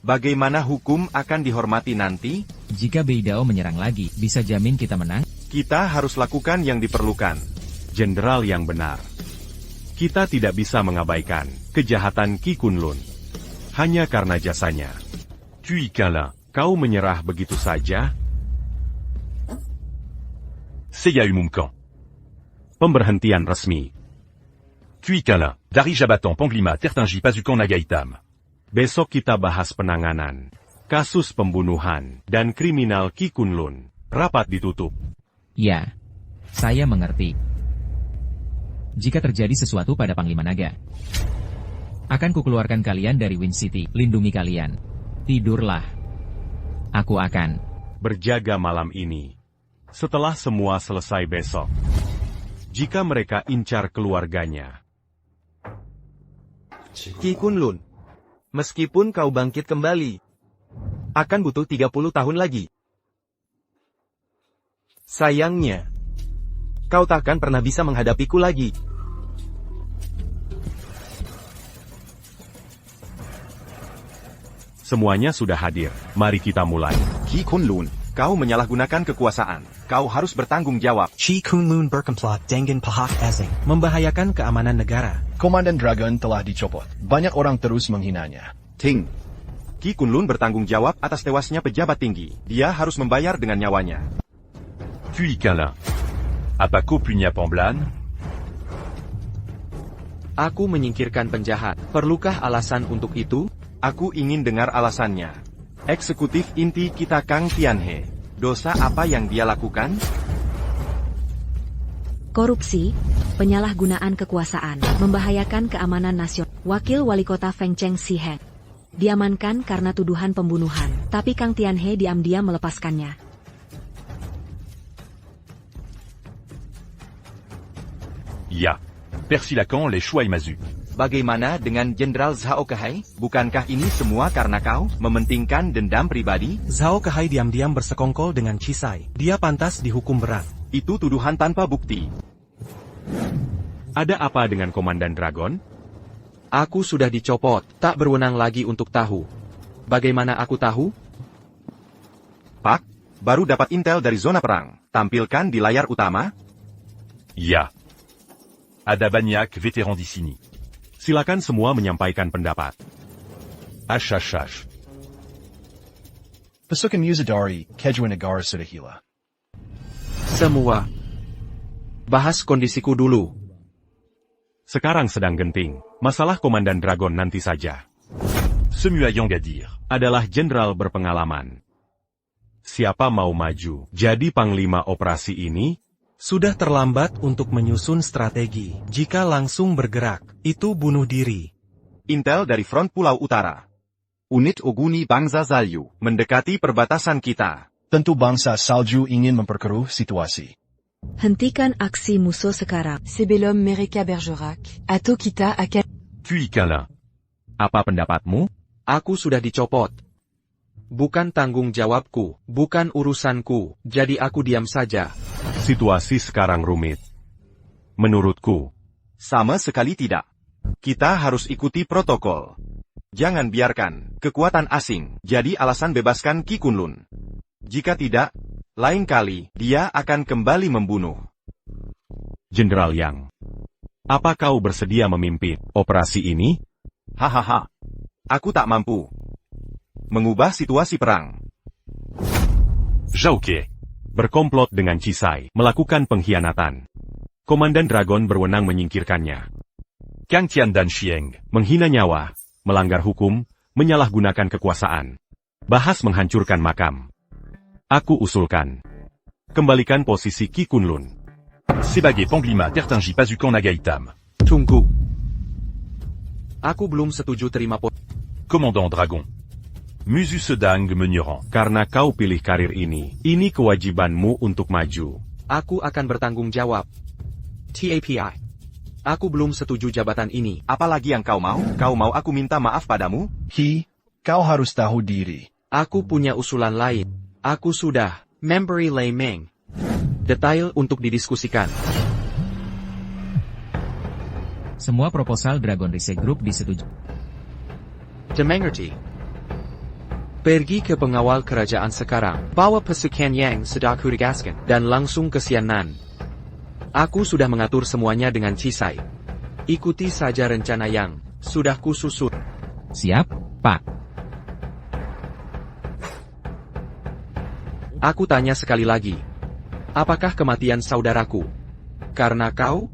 bagaimana hukum akan dihormati nanti? Jika Beidao menyerang lagi, bisa jamin kita menang? Kita harus lakukan yang diperlukan. Jenderal yang benar. Kita tidak bisa mengabaikan kejahatan Ki Kunlun hanya karena jasanya. Kui Quinlin. Kau menyerah begitu saja? Seyau Mumkan. Pemberhentian resmi. Kui Quinlin. Dari Jabatan Panglima Tertinggi Pasukan Naga Hitam. Besok kita bahas penanganan kasus pembunuhan dan kriminal Ki Kunlun. Rapat ditutup. Ya, saya mengerti. Jika terjadi sesuatu pada Panglima Naga, akan kukeluarkan kalian dari Win City. Lindungi kalian. Tidurlah. Aku akan berjaga malam ini. Setelah semua selesai besok. Jika mereka incar keluarganya. Ki Kunlun. Meskipun kau bangkit kembali, akan butuh 30 tahun lagi. Sayangnya, kau takkan pernah bisa menghadapiku lagi. Semuanya sudah hadir. Mari kita mulai. Ki Kunlun. Kau menyalahgunakan kekuasaan. Kau harus bertanggung jawab. Ki Kunlun berkomplot dengan pihak asing, membahayakan keamanan negara. Komandan Dragon telah dicopot. Banyak orang terus menghinanya. Ting. Ki Kunlun bertanggung jawab atas tewasnya pejabat tinggi. Dia harus membayar dengan nyawanya. Kui Quinlin. Apa kau punya pemblan? Aku menyingkirkan penjahat. Perlukah alasan untuk itu? Aku ingin dengar alasannya. Eksekutif inti kita Kang Tianhe. Dosa apa yang dia lakukan? Korupsi, penyalahgunaan kekuasaan, membahayakan keamanan nasional. Wakil Wali Kota Feng Cheng Si Heng diamankan karena tuduhan pembunuhan, tapi Kang Tianhe diam-diam melepaskannya. Ya. Persilakan les Shuai Mazu. Bagaimana dengan Jenderal Zhao Kahai? Bukankah ini semua karena kau mementingkan dendam pribadi? Zhao Kahai diam-diam bersekongkol dengan Cisai. Dia pantas dihukum berat. Itu tuduhan tanpa bukti. Ada apa dengan Komandan Dragon? Aku sudah dicopot, tak berwenang lagi untuk tahu. Bagaimana aku tahu? Pak, baru dapat intel dari zona perang. Tampilkan di layar utama. Ya. Ada banyak veteran di sini. Silakan semua menyampaikan pendapat. HHH. Pasukan Muzadari, Kedua Negara Sudahila. Semua. Bahas kondisiku dulu. Sekarang sedang genting. Masalah Komandan Dragon nanti saja. Semua yang gadir. Adalah jenderal berpengalaman. Siapa mau maju jadi panglima operasi ini? Sudah terlambat untuk menyusun strategi. Jika langsung bergerak, itu bunuh diri. Intel dari front Pulau Utara. Unit Oguni Bangsa Salju. Mendekati perbatasan kita. Tentu bangsa salju ingin memperkeruh situasi. Hentikan aksi musuh sekarang. Sebelum mereka bergerak, atau kita akan... Puis Kalin. Apa pendapatmu? Aku sudah dicopot. Bukan tanggung jawabku, bukan urusanku, jadi aku diam saja. Situasi sekarang rumit. Menurutku. Sama sekali tidak. Kita harus ikuti protokol. Jangan biarkan kekuatan asing jadi alasan bebaskan Qi Kunlun. Jika tidak, lain kali dia akan kembali membunuh. Jenderal Yang. Apa kau bersedia memimpin operasi ini? Hahaha. Aku tak mampu mengubah situasi perang. Zhao Ke. Berkomplot dengan Cisai, melakukan pengkhianatan. Komandan Dragon berwenang menyingkirkannya. Kang Tian dan Xieng. Menghina nyawa, melanggar hukum, menyalahgunakan kekuasaan. Bahas menghancurkan makam. Aku usulkan. Kembalikan posisi Qi Kunlun. Sebagai Panglima Tertinggi Pasukan Naga Hitam. Tunggu. Aku belum setuju terima Commandant Dragon. Musu Sedang Menyeron. Karena kau pilih karir ini kewajibanmu untuk maju. Aku akan bertanggung jawab. TAPI. Aku belum setuju jabatan ini. Apalagi yang kau mau? Kau mau aku minta maaf padamu? Kau harus tahu diri. Aku punya usulan lain. Aku sudah memberi Lei Meng detail untuk didiskusikan. Semua proposal Dragon Research Group disetujui. Dimengerti. Pergi ke pengawal kerajaan sekarang. Bawa pasukan yang sudah kutugaskan dan langsung ke Xianan. Aku sudah mengatur semuanya dengan Cisai. Ikuti saja rencana yang sudah kususun. Siap, Pak. Aku tanya sekali lagi. Apakah kematian saudaraku? Karena kau?